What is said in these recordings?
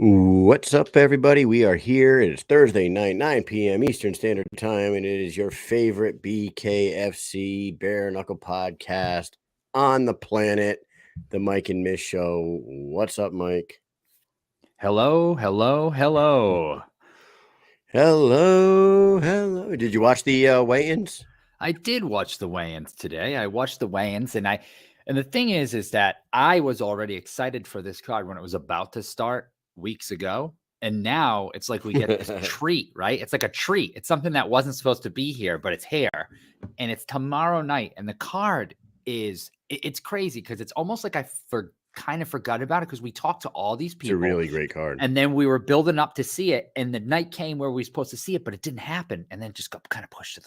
What's up, everybody? We are here. It is Thursday night, 9 p.m. Eastern Standard Time, and it is your favorite BKFC Bareknuckle podcast on the planet, the Mike and Mish Show. What's up, Mike? Hello. Hello. Did you watch the weigh-ins? I did watch the weigh-ins today. I watched the weigh-ins, and the thing is that I was already excited for this card when it was about to start weeks ago, and now it's like we get this treat, right? It's like a treat. It's something that wasn't supposed to be here, but it's here, and it's tomorrow night. And the card it's crazy because it's almost like I kind of forgot about it because we talked to all these people. It's a really great card. And then we were building up to see it, and the night came where we were supposed to see it, but it didn't happen, and then it just got kind of pushed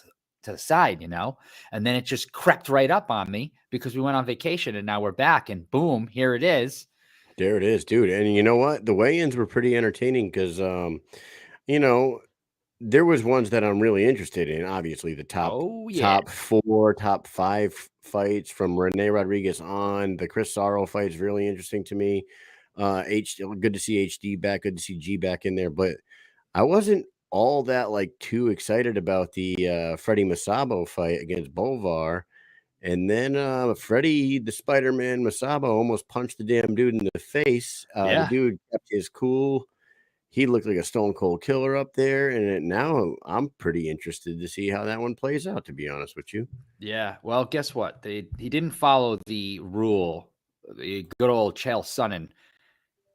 to the side, and then it just crept right up on me because we went on vacation, and now we're back, and boom, here it is. There it is, dude. And you know what? The weigh-ins were pretty entertaining because, there was ones that I'm really interested in. Obviously, the top 4, top 5 fights from Rene Rodriguez on. The Chris Sorrow fight is really interesting to me. Good to see HD back. Good to see G back in there. But I wasn't all that too excited about the Freddie Masabo fight against Bovar. And then Freddie, the Spider-Man Masabo, almost punched the damn dude in the face. The dude kept his cool. He looked like a stone cold killer up there. And now I'm pretty interested to see how that one plays out, to be honest with you. Yeah. Well, guess what? He didn't follow the rule, the good old Chael Sonnen.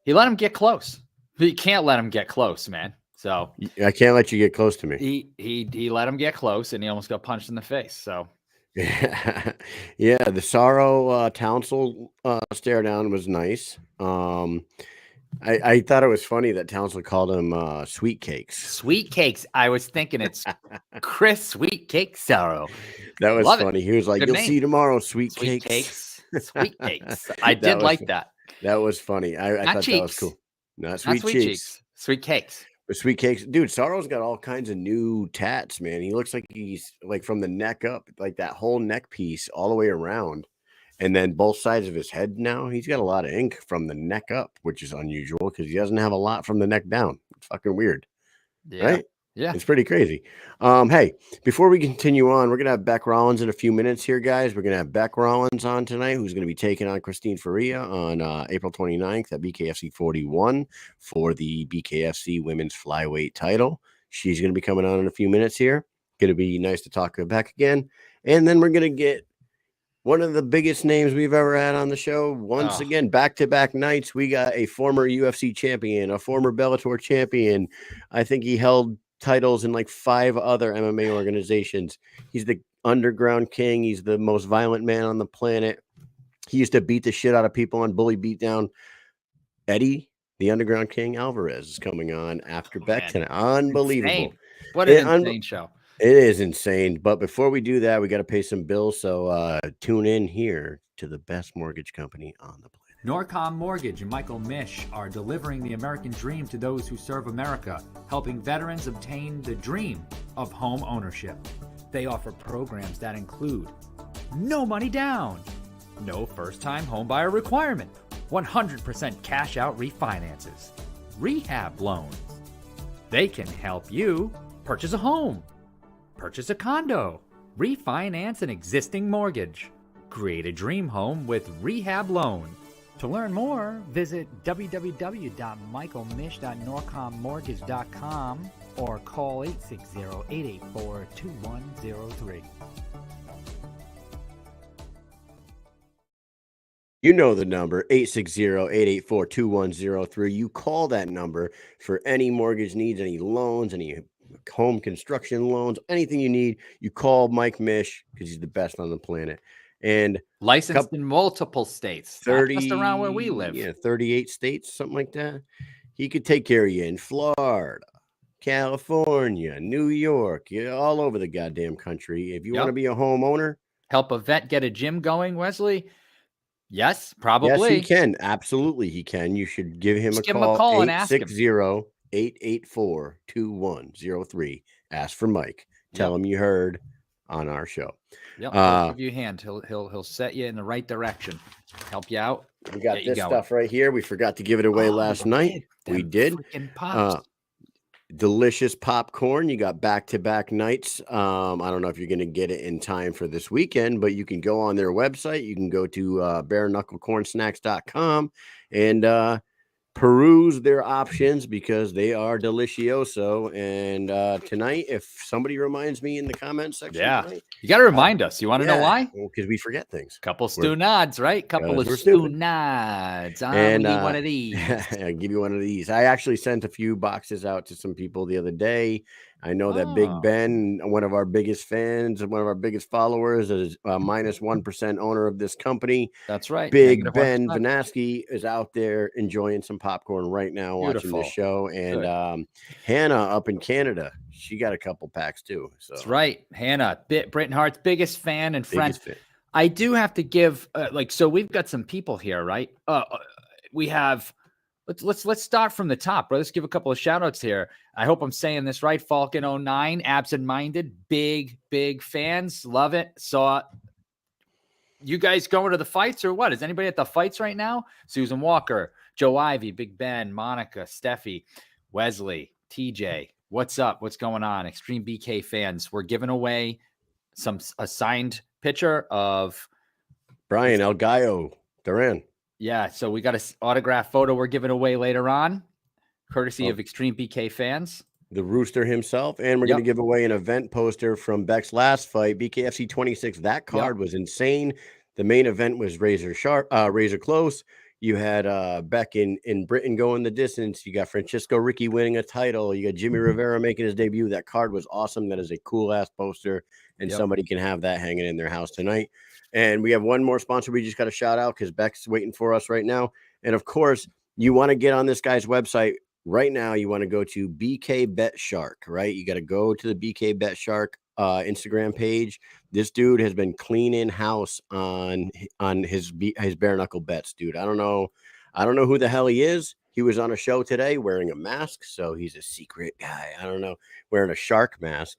He let him get close. You can't let him get close, man. So I can't let you get close to me. He let him get close, and he almost got punched in the face. So yeah, the Sorrow Townsend stare down was nice. I thought it was funny that Townsend called him Sweet Cakes. Sweet Cakes. I was thinking it's Chris Sweet Cake Sorrow. That was funny. He was like, "You'll see tomorrow, Sweet Cakes." Sweet Cakes. I did like that. That was funny. I thought that was cool. Not sweet cheeks. Sweet Cakes. But Sweet Cakes. Dude, Sorrow's got all kinds of new tats, man. He looks like he's from the neck up, like that whole neck piece all the way around. And then both sides of his head now, he's got a lot of ink from the neck up, which is unusual because he doesn't have a lot from the neck down. It's fucking weird. Yeah. Right? Yeah. It's pretty crazy. Hey, before we continue on, we're going to have Bec Rawlings in a few minutes here, guys. We're going to have Bec Rawlings on tonight, who's going to be taking on Christine Ferea on April 29th at BKFC 41 for the BKFC Women's Flyweight title. She's going to be coming on in a few minutes here. Going to be nice to talk to her back again. And then we're going to get one of the biggest names we've ever had on the show. Once again, back-to-back nights, we got a former UFC champion, a former Bellator champion. I think he held titles in 5 other MMA organizations. He's the underground king. He's the most violent man on the planet. He used to beat the shit out of people on Bully Beatdown. Eddie, the underground king, Alvarez, is coming on after Bec tonight. Unbelievable. Insane. What an insane show. It is insane. But before we do that, we got to pay some bills. So tune in here to the best mortgage company on the planet. Norcom Mortgage and Michael Mish are delivering the American dream to those who serve America, helping veterans obtain the dream of home ownership. They offer programs that include no money down, no first-time homebuyer requirement, 100% cash-out refinances, rehab loans. They can help you purchase a home, purchase a condo, refinance an existing mortgage, create a dream home with rehab loan. To learn more, visit www.michaelmish.norcommortgage.com or call 860-884-2103. You know the number, 860-884-2103. You call that number for any mortgage needs, any loans, any home construction loans, anything you need. You call Mike Mish because he's the best on the planet. And licensed in multiple states, 30, not just around where we live. Yeah, 38 states, something like that. He could take care of you in Florida, California, New York, all over the goddamn country. If you want to be a homeowner, help a vet get a gym going, Wesley. Yes, probably. Yes, he can. Absolutely, he can. You should give him a call. Give him a call and ask him. 860-884-2103. Ask for Mike. Tell him you heard on our show. Yep. He'll give you a hand. He'll set you in the right direction, help you out. We got this stuff right here. We forgot to give it away last night. We did. Delicious popcorn. You got back-to-back nights. I don't know if you're going to get it in time for this weekend, but you can go on their website. You can go to bareknucklecornsnacks.com and peruse their options because they are delicioso. And tonight, if somebody reminds me in the comments section, tonight, you got to remind us. You want to know why? Because we forget things. Couple stew nods, right? Couple of stew nods. And give one of these. I'll give you one of these. I actually sent a few boxes out to some people the other day. I know that Big Ben, one of our biggest fans and one of our biggest followers, is a minus 1% owner of this company. That's right. Big Ben Vanaski is out there enjoying some popcorn right now, watching this show. And Hannah up in Canada, she got a couple packs too. So that's right. Hannah, Britton Hart's biggest fan and friend. I do have to give so we've got some people here, right? We have. Let's start from the top, bro. Let's give a couple of shout outs here. I hope I'm saying this right. Falcon09, absent-minded, big fans. Love it. Saw you guys going to the fights or what? Is anybody at the fights right now? Susan Walker, Joe Ivy, Big Ben, Monica, Steffi, Wesley, TJ. What's up? What's going on? Extreme BK fans. We're giving away a signed picture of Bryan Duran. Yeah, so we got an autograph photo we're giving away later on, courtesy of Extreme BK fans. The Rooster himself, and we're going to give away an event poster from Bec's last fight, BKFC 26. That card was insane. The main event was razor close. You had Bec in Britain going the distance. You got Francisco Ricky winning a title. You got Jimmy Rivera making his debut. That card was awesome. That is a cool-ass poster, and somebody can have that hanging in their house tonight. And we have one more sponsor we just got to shout out because Bec's waiting for us right now. And, of course, you want to get on this guy's website right now. You want to go to BKBetShark, right? You got to go to the BKBetShark Instagram page. This dude has been cleaning house on his bare knuckle bets, dude. I don't know who the hell he is. He was on a show today wearing a mask, so he's a secret guy. I don't know, wearing a shark mask.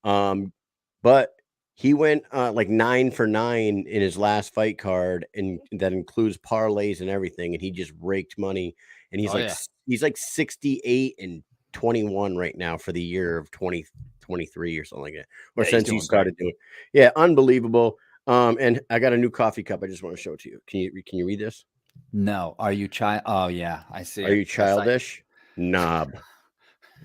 But he went 9 for 9 in his last fight card, and that includes parlays and everything. And he just raked money. And he's like 68-21 right now for the year of 2023 or something like that. Or since he started doing. Yeah, unbelievable. And I got a new coffee cup. I just want to show it to you. Can you read this? No. Are you Oh yeah, I see. Are you childish? Knob.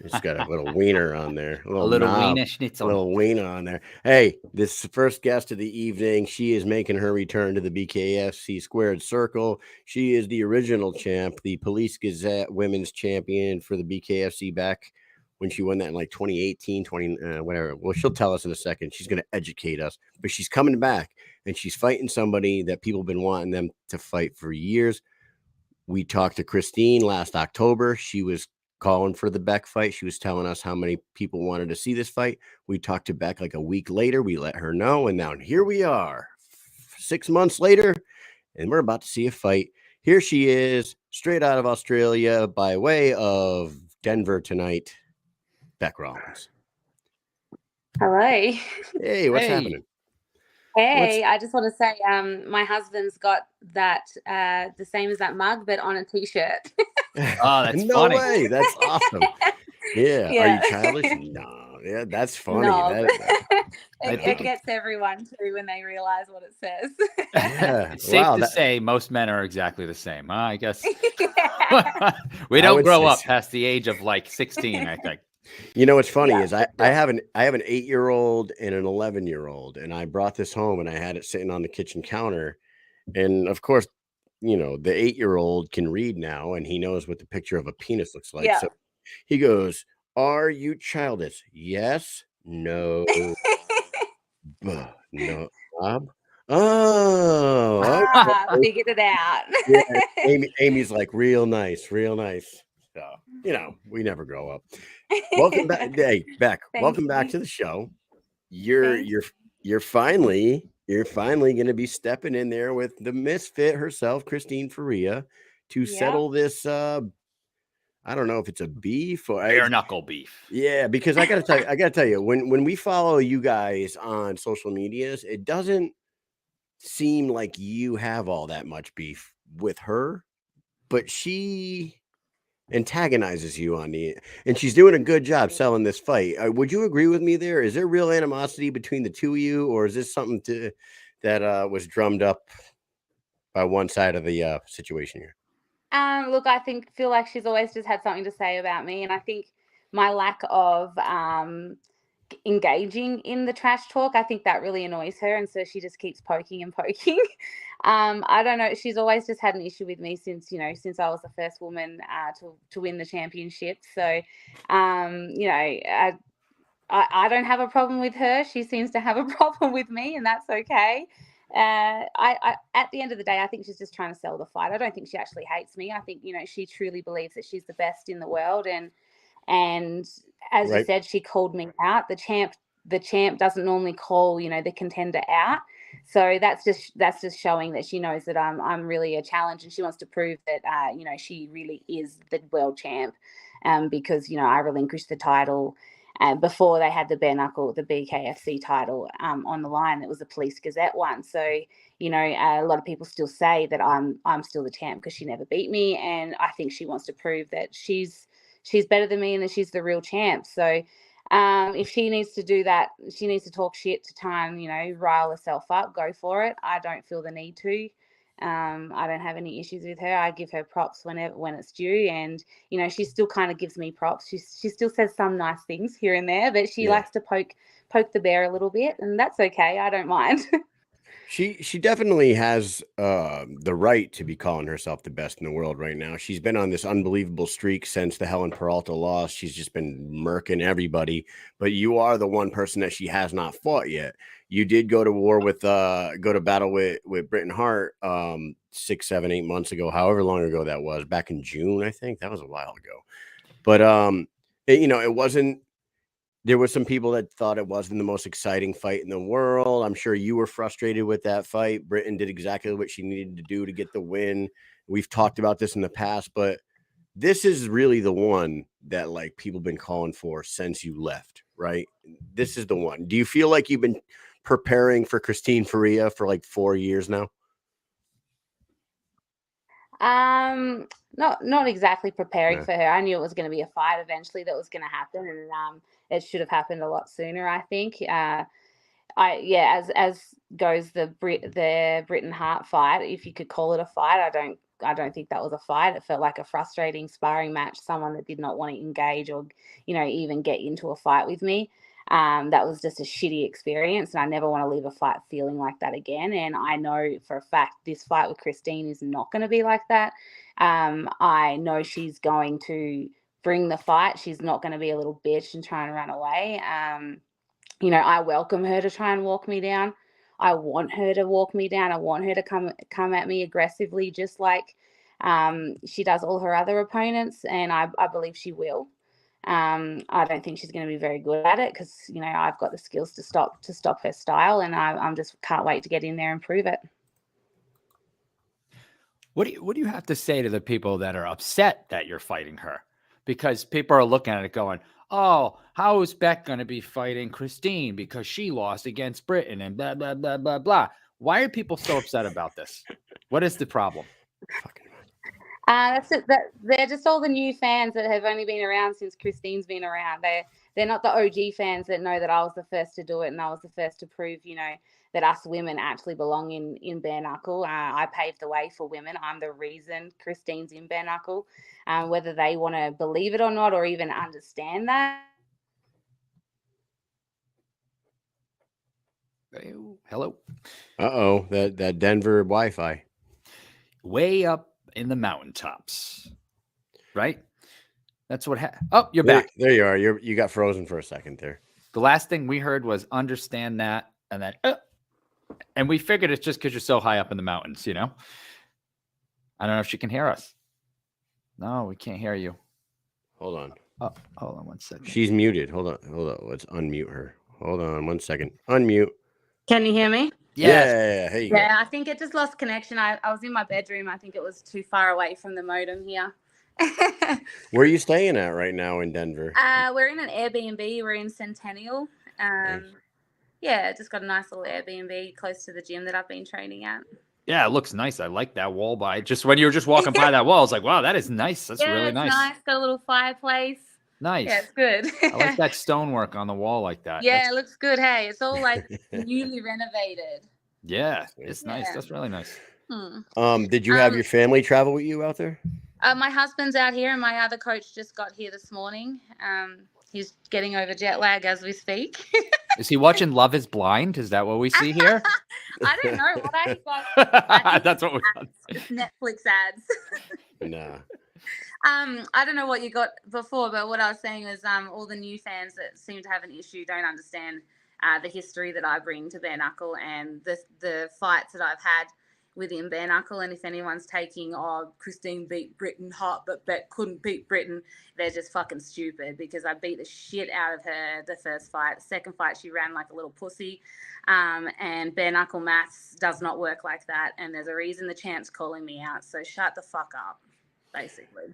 It's got a little wiener on there. A little wiener schnitzel. A little wiener on there. Hey, this first guest of the evening, she is making her return to the BKFC Squared Circle. She is the original champ, the Police Gazette women's champion for the BKFC back when she won that in 2018, whatever. Well, she'll tell us in a second. She's going to educate us. But she's coming back, and she's fighting somebody that people have been wanting them to fight for years. We talked to Christine last October. She was calling for the Bec fight. She was telling us how many people wanted to see this fight. We talked to Bec a week later. We let her know, and now here we are 6 months later, and we're about to see a fight. Here she is, straight out of Australia by way of Denver tonight, Bec Rawlings. Hello. Hey, what's happening? Hey, I just want to say my husband's got that the same as that mug, but on a t-shirt. Oh, that's no funny. Way. That's awesome. Yeah. Are you childish? No. Yeah, that's funny. No. It gets everyone too when they realize what it says. Yeah. Safe to say most men are exactly the same. Huh? I guess we don't grow up past the age of 16, I think. You know what's funny is I have an 8-year-old and an 11-year-old, and I brought this home and I had it sitting on the kitchen counter, and of course, the 8-year-old can read now and he knows what the picture of a penis looks like. So he goes, "Are you childish?" Yes. No. No. Bob. Oh, okay. Figured it out. Yeah, Amy's like real nice. So we never grow up. Welcome back, Bec. Welcome back to the show. You're finally going to be stepping in there with the Misfit herself, Christine Ferea, to settle this I don't know if it's a beef or Bareknuckle beef. Yeah, because I gotta tell you, when we follow you guys on social medias, it doesn't seem like you have all that much beef with her, but she antagonizes you and she's doing a good job selling this fight. Would you agree with me there? Is there real animosity between the two of you, or is this something that was drummed up by one side of the situation here? Look, I feel like she's always just had something to say about me, and I think my lack of engaging in the trash talk, I think that really annoys her, and so she just keeps poking and poking. I don't know. She's always just had an issue with me since I was the first woman to win the championship. So, I don't have a problem with her. She seems to have a problem with me, and that's okay. I at the end of the day, I think she's just trying to sell the fight. I don't think she actually hates me. I think she truly believes that she's the best in the world, and as you said, she called me out. The champ doesn't normally call the contender out. So that's just showing that she knows that I'm really a challenge, and she wants to prove that she really is the world champ. Because I relinquished the title before they had the Bareknuckle, the BKFC title on the line. It was a Police Gazette one. So a lot of people still say that I'm still the champ because she never beat me, and I think she wants to prove that she's better than me and that she's the real champ. So if she needs to do that, she needs to talk shit to try and rile herself up. Go for it. I don't feel the need to. I don't have any issues with her. I give her props when it's due, and she still kind of gives me props. She still says some nice things here and there, but she likes to poke the bear a little bit, and that's okay. I don't mind. She definitely has the right to be calling herself the best in the world right now. She's been on this unbelievable streak since the Helen Peralta loss. She's just been murking everybody. But you are the one person that she has not fought yet. You did go to war with go to battle with Britain Hart 6, 7, 8 months ago, however long ago that was, back in June, I think. That was a while ago. But it wasn't. There were some people that thought it wasn't the most exciting fight in the world. I'm sure you were frustrated with that fight. Britain did exactly what she needed to do to get the win. We've talked about this in the past, but this is really the one that people been calling for since you left, right? This is the one. Do you feel like you've been preparing for Christine Ferea for 4 years now? Not exactly preparing for her. I knew it was going to be a fight eventually that was going to happen, and it should have happened a lot sooner, I think. As goes the Britain Hart fight, if you could call it a fight, I don't think that was a fight. It felt like a frustrating sparring match, someone that did not want to engage or even get into a fight with me. That was just a shitty experience, and I never want to leave a fight feeling like that again. And I know for a fact this fight with Christine is not going to be like that. I know she's going to bring the fight. She's not going to be a little bitch and try and run away. I welcome her to try and walk me down. I want her to walk me down. I want her to come at me aggressively, just like she does all her other opponents, and I believe she will. I don't think she's going to be very good at it because I've got the skills to stop her style, and I'm just can't wait to get in there and prove it. What do you have to say to the people that are upset that you're fighting her? Because people are looking at it going, oh, how is Bec going to be fighting Christine because she lost against Britain and blah, blah, blah, blah, blah. Why are people so upset about this? What is the problem? That's it. They're just all the new fans that have only been around since Christine's been around. They're not the OG fans that know that I was the first to do it and I was the first to prove, that us women actually belong in Bareknuckle. I paved the way for women. I'm the reason Christine's in Bareknuckle. Whether they want to believe it or not, or even understand that. Hello. Uh-oh, that Denver Wi-Fi. Way up in the mountaintops, right? That's what oh, you're back. There you are. You got frozen for a second there. The last thing we heard was understand that, and then and we figured it's just because you're so high up in the mountains, I don't know if she can hear us. No, we can't hear you. Hold on. Oh, hold on 1 second. She's muted. Hold on. Let's unmute her. Hold on 1 second. Unmute. Can you hear me? Yes. Yeah. Yeah, I think it just lost connection. I was in my bedroom. I think it was too far away from the modem here. Where are you staying at right now in Denver? We're in an Airbnb. We're in Centennial. Nice. Yeah, just got a nice little Airbnb close to the gym that I've been training at. Yeah, it looks nice. I like that wall by just when you were just walking by that wall. I was like, wow, that is nice. That's Yeah, really it's nice. nice. Got a little fireplace. Nice. Yeah, it's good. I like that stonework on the wall like that. Yeah, it looks good. Hey, it's all like newly renovated. Yeah, it's nice. Yeah. That's really nice. Did you have your family travel with you out there? My husband's out here, and my other coach just got here this morning. He's getting over jet lag as we speak. Is he watching Love is Blind? Is that what we see here? I don't know what I got. That's what we got. Netflix ads. Nah. I don't know what you got before, but what I was saying was all the new fans that seem to have an issue don't understand the history that I bring to Bareknuckle and the fights that I've had within Bareknuckle. And if anyone's taking, Christine beat Britain hot, but Bec couldn't beat Britain, they're just fucking stupid, because I beat the shit out of her the first fight. The second fight, she ran like a little pussy. And Bareknuckle maths does not work like that. And there's a reason the champ's calling me out. So shut the fuck up, basically.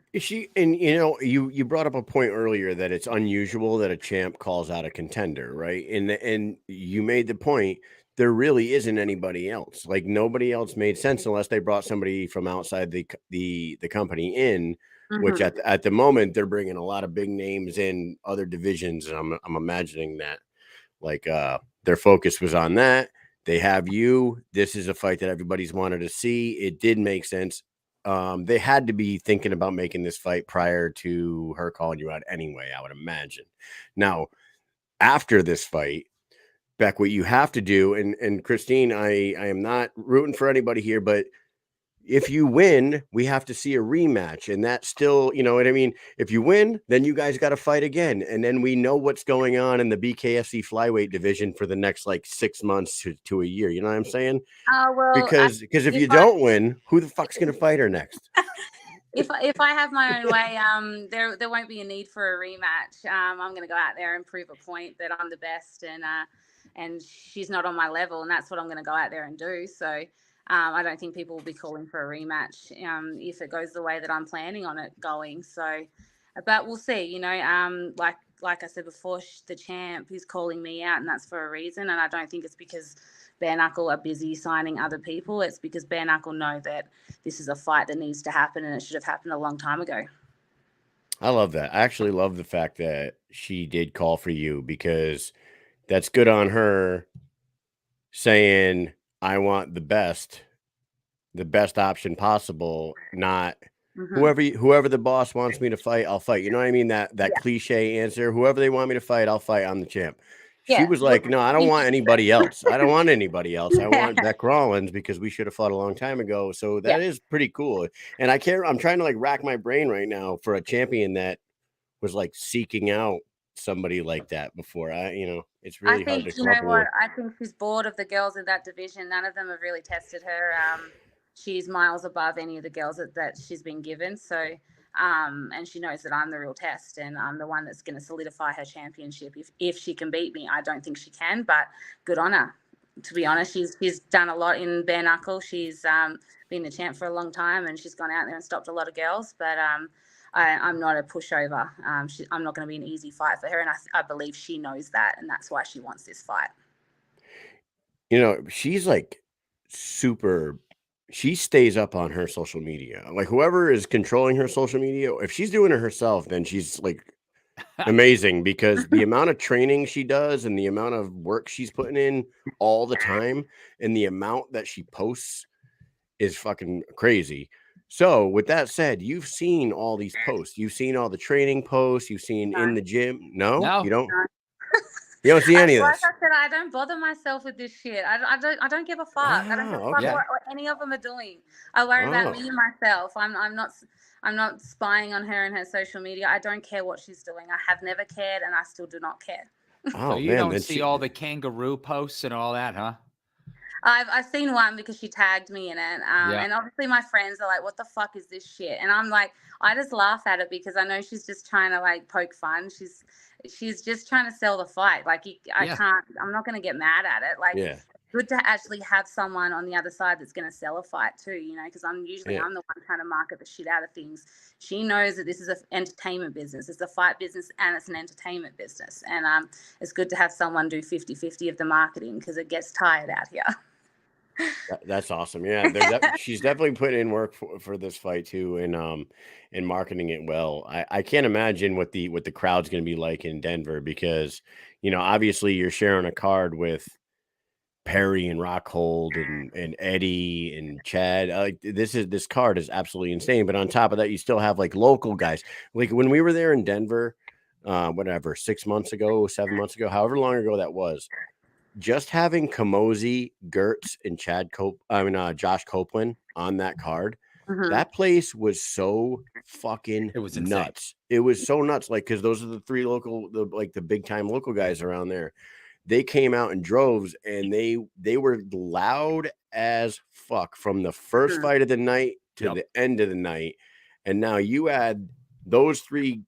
And you brought up a point earlier that it's unusual that a champ calls out a contender, right? And you made the point, there really isn't anybody else. Like, nobody else made sense unless they brought somebody from outside the company in, which at the moment they're bringing a lot of big names in other divisions, and I'm imagining that like their focus was on that. They have you. This is a fight that everybody's wanted to see. It did make sense. They had to be thinking about making this fight prior to her calling you out anyway, I would imagine. Now, after this fight, Bec, what you have to do, and Christine, I am not rooting for anybody here, but if you win, we have to see a rematch. And that's still, you know what I mean? If you win, then you guys got to fight again. And then we know what's going on in the BKFC flyweight division for the next like 6 months to a year. You know what I'm saying? Well, because if you don't win, who the fuck's going to fight her next? If I have my own way, there won't be a need for a rematch. I'm going to go out there and prove a point that I'm the best, and she's not on my level, and that's what I'm going to go out there and do. So I don't think people will be calling for a rematch if it goes the way that I'm planning on it going. So, but we'll see. You know, like I said before, the champ is calling me out, and that's for a reason. And I don't think it's because Bareknuckle are busy signing other people. It's because Bareknuckle know that this is a fight that needs to happen, and it should have happened a long time ago. I love that. I actually love the fact that she did call for you, because that's good on her saying, I want the best option possible, not whoever the boss wants me to fight, I'll fight. You know what I mean? That cliche answer, whoever they want me to fight, I'll fight. I'm the champ. She was like, no, I don't want anybody else. I don't want anybody else. I want Bec Rawlings, because we should have fought a long time ago. So that is pretty cool. And I'm trying to like rack my brain right now for a champion that was like seeking out somebody like that before. It's really hard to come up with. I think she's bored of the girls in that division. None of them have really tested her. She's miles above any of the girls that she's been given. So, and she knows that I'm the real test, and I'm the one that's going to solidify her championship. If she can beat me, I don't think she can, but good on her. To be honest, she's done a lot in Bareknuckle. She's been the champ for a long time, and she's gone out there and stopped a lot of girls. But I'm not a pushover. I'm not going to be an easy fight for her, and I believe she knows that, and that's why she wants this fight. You know, she's like super. She stays up on her social media. Like, whoever is controlling her social media, if she's doing it herself, then she's like amazing, because the amount of training she does and the amount of work she's putting in all the time and the amount that she posts is fucking crazy. So with that said, you've seen all these posts. You've seen all the training posts. You've seen in the gym. No, you don't. You don't see any of this. Like I said, I don't bother myself with this shit. I don't give a fuck. I don't give a fuck what any of them are doing. I worry about me and myself. I'm not spying on her and her social media. I don't care what she's doing. I have never cared, and I still do not care. So you don't see all the kangaroo posts and all that, huh? I've seen one because she tagged me in it. And obviously my friends are like, what the fuck is this shit? And I'm like, I just laugh at it, because I know she's just trying to like poke fun. She's just trying to sell the fight. Like, I'm not going to get mad at it. Like, good to actually have someone on the other side that's going to sell a fight too, you know, because I'm the one trying to market the shit out of things. She knows that this is an entertainment business. It's a fight business and it's an entertainment business. And it's good to have someone do 50-50 of the marketing because it gets tired out here. That's awesome. Yeah, she's definitely putting in work for this fight too, and marketing it well. I can't imagine what the crowd's going to be like in Denver because, you know, obviously you're sharing a card with Perry and Rockhold and Eddie and Chad. Like this card is absolutely insane. But on top of that, you still have like local guys. Like when we were there in Denver, whatever, 6 months ago, 7 months ago, however long ago that was. Just having Kamosi, Gertz, and Josh Copeland on that card, that place was so fucking nuts. It was so nuts, like because those are the three the big time local guys around there. They came out in droves and they were loud as fuck from the first fight of the night to the end of the night. And now you add those three,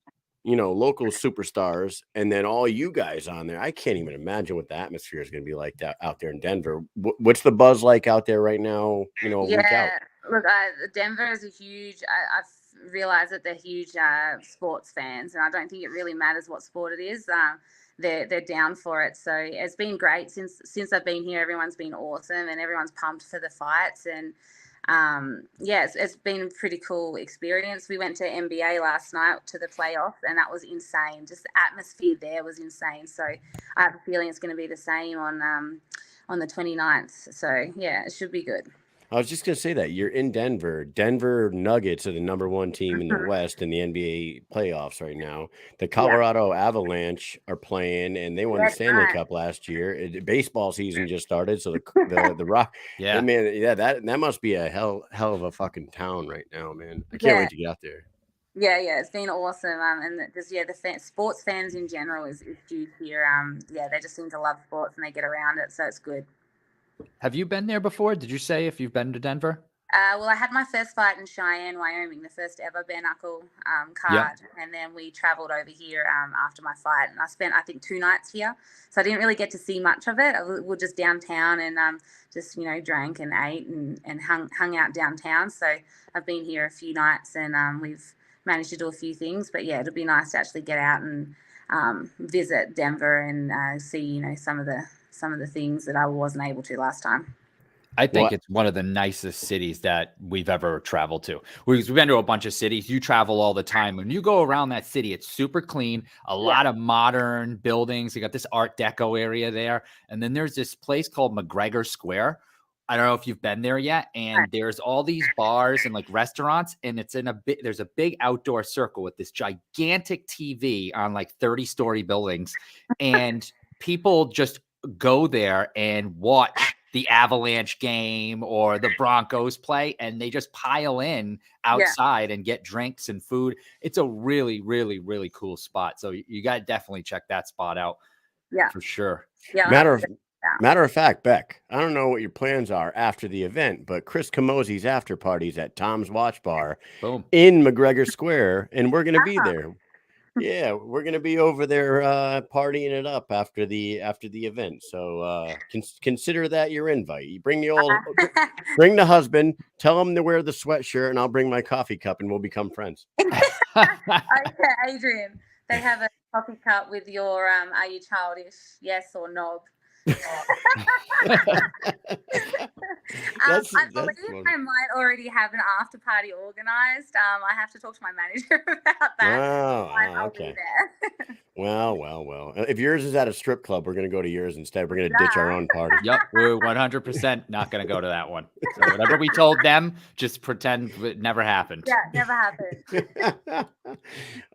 you know, local superstars, and then all you guys on there. I can't even imagine what the atmosphere is going to be like out there in Denver. What's the buzz like out there right now? You know, a week out. Look, Denver is a huge. I've realized that they're huge sports fans, and I don't think it really matters what sport it is. They're down for it. So it's been great since I've been here. Everyone's been awesome, and everyone's pumped for the fights. And it's been a pretty cool experience. We went to NBA last night to the playoff, and that was insane. Just the atmosphere there was insane. So I have a feeling it's going to be the same on the 29th. So yeah, it should be good. I was just going to say that you're in Denver. Denver Nuggets are the number one team in the West in the NBA playoffs right now. The Colorado Avalanche are playing, and they won the Stanley Cup last year. Baseball season just started, so the Rock. Yeah, man. Yeah, that must be a hell of a fucking town right now, man. I can't wait to get out there. Yeah, it's been awesome. And just sports fans in general is huge here. They just seem to love sports and they get around it, so it's good. Have you been there before? Did you say if you've been to Denver? Well, I had my first fight in Cheyenne, Wyoming, the first ever Bareknuckle card. And then we traveled over here after my fight. And I spent, I think, 2 nights here. So I didn't really get to see much of it. We were just downtown and just, you know, drank and ate and hung out downtown. So I've been here a few nights and we've managed to do a few things. But, yeah, it'll be nice to actually get out and visit Denver and see, you know, some of the things that I wasn't able to last time. I think it's one of the nicest cities that we've ever traveled to. We've been to a bunch of cities. You travel all the time. When you go around that city, it's super clean, a lot of modern buildings. You got this Art Deco area there. And then there's this place called McGregor Square. I don't know if you've been there yet. And there's all these bars and like restaurants. And it's there's a big outdoor circle with this gigantic TV on like 30-story buildings. And people just go there and watch the Avalanche game or the Broncos play, and they just pile in outside and get drinks and food. It's a really, really, really cool spot. So you got to definitely check that spot out. Yeah, for sure. Yeah. Matter of fact, Bec, I don't know what your plans are after the event, but Chris Camosi's after parties at Tom's Watch Bar in McGregor Square, and we're going to be there. Yeah, we're gonna be over there partying it up after the event. So consider that your invite. You bring the husband, tell him to wear the sweatshirt, and I'll bring my coffee cup, and we'll become friends. Okay, Adrian, they have a coffee cup with your "Are you childish? Yes or no?" I believe I might already have an after party organized. I have to talk to my manager about that. Oh, okay. Well. If yours is at a strip club, we're gonna go to yours instead. We're gonna ditch our own party. Yep, we're 100% not gonna go to that one. So whatever we told them, just pretend it never happened. Yeah, never happened.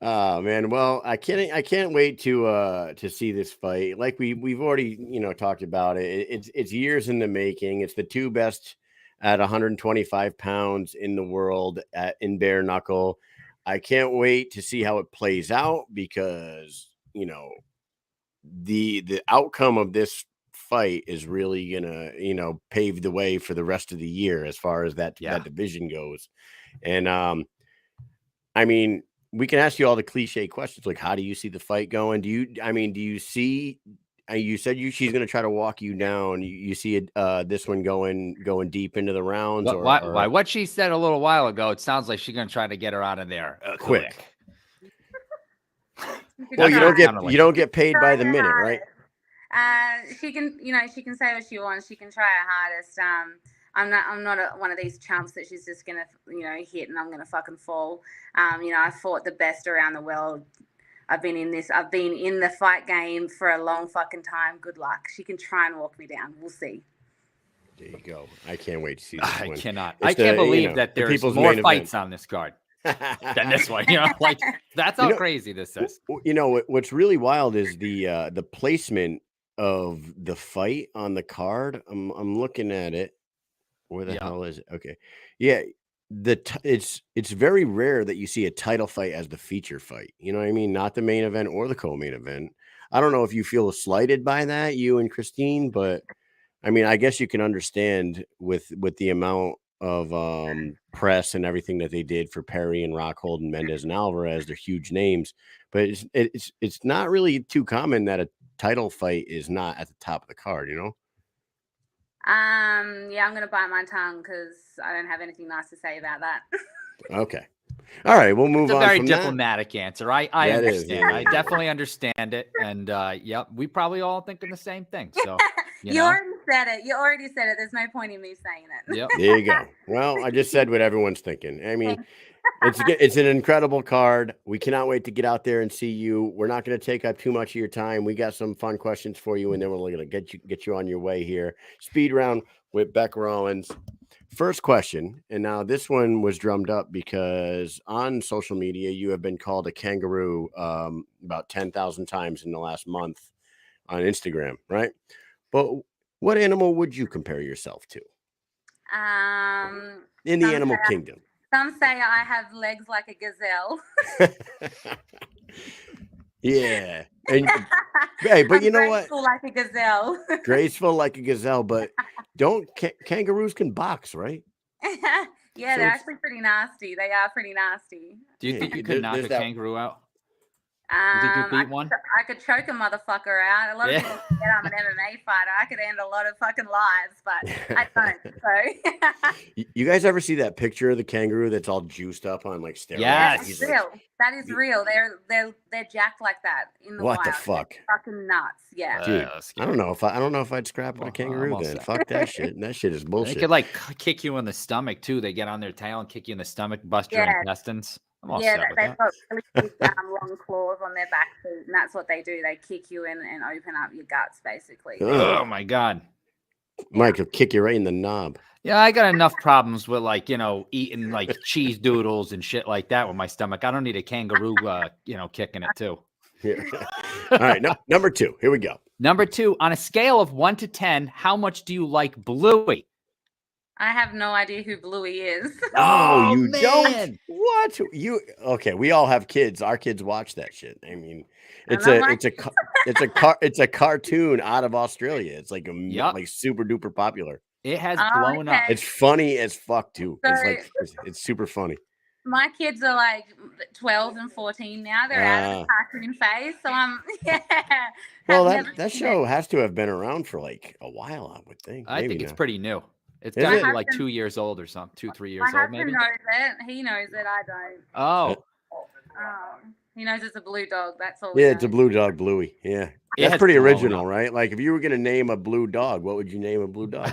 Oh man, well, I can't wait to see this fight. Like we've already talked about it. It's years in the making. It's the 2 best at 125 pounds in the world in bare knuckle. I can't wait to see how it plays out because the outcome of this fight is really gonna pave the way for the rest of the year as far as that division goes. And I mean, we can ask you all the cliche questions like, how do you see the fight going? Do you see you said she's going to try to walk you down. You see this one going deep into the rounds, by what she said a little while ago, it sounds like she's going to try to get her out of there quick. Well, you don't get paid by the minute, right? She can say what she wants. She can try her hardest. I'm not one of these chumps that she's just gonna hit and I'm gonna fucking fall. I fought the best around the world. I've been in the fight game for a long fucking time. Good luck. She can try and walk me down. We'll see. There you go. I can't wait to see this one. I can't believe that there's more fights on this card than this one. That's how crazy this is. What's really wild is the placement of the fight on the card. I'm looking at it. Where the hell is it? Okay. Yeah. It's very rare that you see a title fight as the feature fight. You know what I mean? Not the main event or the co-main event. I don't know if you feel slighted by that, you and Christine, but I mean, I guess you can understand with the amount of press and everything that they did for Perry and Rockhold and Mendes and Alvarez. They're huge names, but it's not really too common that a title fight is not at the top of the card, Yeah, I'm gonna bite my tongue because I don't have anything nice to say about that. Okay. All right, we'll move on. It's a very diplomatic answer. I understand. I definitely understand it. And we probably all thinking the same thing. So you already said it. There's no point in me saying it. Yep. There you go. Well, I just said what everyone's thinking. I mean, it's an incredible card. We cannot wait to get out there and see you. We're not going to take up too much of your time. We got some fun questions for you, and then we're going to get you on your way here. Speed round with Bec Rawlings. First question, and now this one was drummed up because on social media you have been called a kangaroo about 10,000 times in the last month on Instagram, right? But what animal would you compare yourself to? In the animal kingdom. Some say I have legs like a gazelle. Yeah. And, hey, but you know what? Graceful like a gazelle. Graceful like a gazelle, but kangaroos can box, right? Yeah, they're actually pretty nasty. They are pretty nasty. Do you think you could knock a kangaroo out? You think you beat one? I could choke a motherfucker out. A lot of people think I'm an MMA fighter. I could end a lot of fucking lives, but I don't. So. You guys ever see that picture of the kangaroo that's all juiced up on like steroids? Yes, it's real. That is real. They're jacked like that in the wild. What the fuck? They're fucking nuts. Yeah. Dude, I don't know if I'd scrap with a kangaroo then. Fuck that shit. That shit is bullshit. They could like kick you in the stomach too. They get on their tail and kick you in the stomach, bust your intestines. Yeah, they've got really big, long claws on their back feet, and that's what they do. They kick you in and open up your guts, basically. Oh my god, Mike will kick you right in the knob. Yeah, I got enough problems with eating like cheese doodles and shit like that with my stomach. I don't need a kangaroo, kicking it too. Yeah. All right, number 2. Here we go. Number 2, on a scale of 1 to 10, how much do you like Bluey? I have no idea who Bluey is. Oh, you don't? What? Okay, we all have kids. Our kids watch that shit. I mean, it's a cartoon out of Australia. It's like like super duper popular. It has blown up. It's funny as fuck too. It's super funny. My kids are like 12 and 14 now. They're out of the cartoon phase. So Well, that show has to have been around for like a while, I would think. I think it's pretty new. It's got to be like 2 years old or something, 2-3 years old maybe. My husband knows it. He knows it. I don't. Oh. He knows it's a blue dog. That's all. Yeah, it's a blue dog, Bluey. Yeah. That's pretty original, right? Like if you were going to name a blue dog, what would you name a blue dog?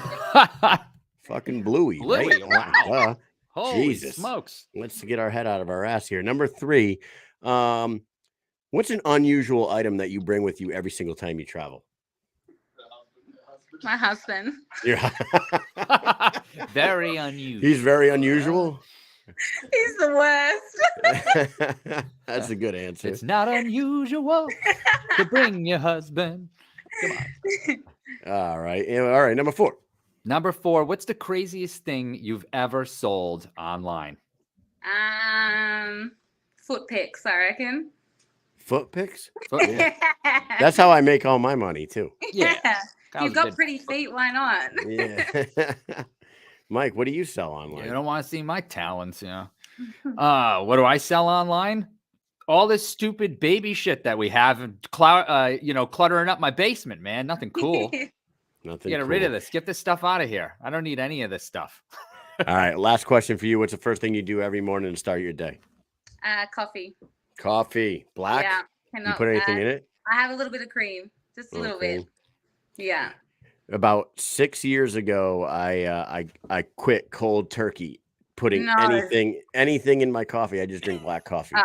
Fucking Bluey. Bluey, right? Wow. Holy Jesus. Smokes. Let's get our head out of our ass here. Number 3. What's an unusual item that you bring with you every single time you travel? My husband. Yeah. Very unusual. He's very unusual. He's the worst. That's a good answer. It's not unusual to bring your husband. Come on. All right. Number 4. Number 4. What's the craziest thing you've ever sold online? Foot pics, I reckon. Foot pics? Yeah. That's how I make all my money too. Yeah. You've got pretty feet. Why not? Yeah. Mike, what do you sell online? You don't want to see my talents, What do I sell online? all this stupid baby shit that we have and cluttering up my basement, man. Nothing cool. Nothing. Get rid of this. Get this stuff out of here. I don't need any of this stuff. All right. Last question for you. What's the first thing you do every morning to start your day? Coffee. Coffee. Black? Yeah. You put anything in it? I have a little bit of cream. Just a little bit. Yeah. About 6 years ago, I quit cold turkey, putting anything in my coffee. I just drink black coffee.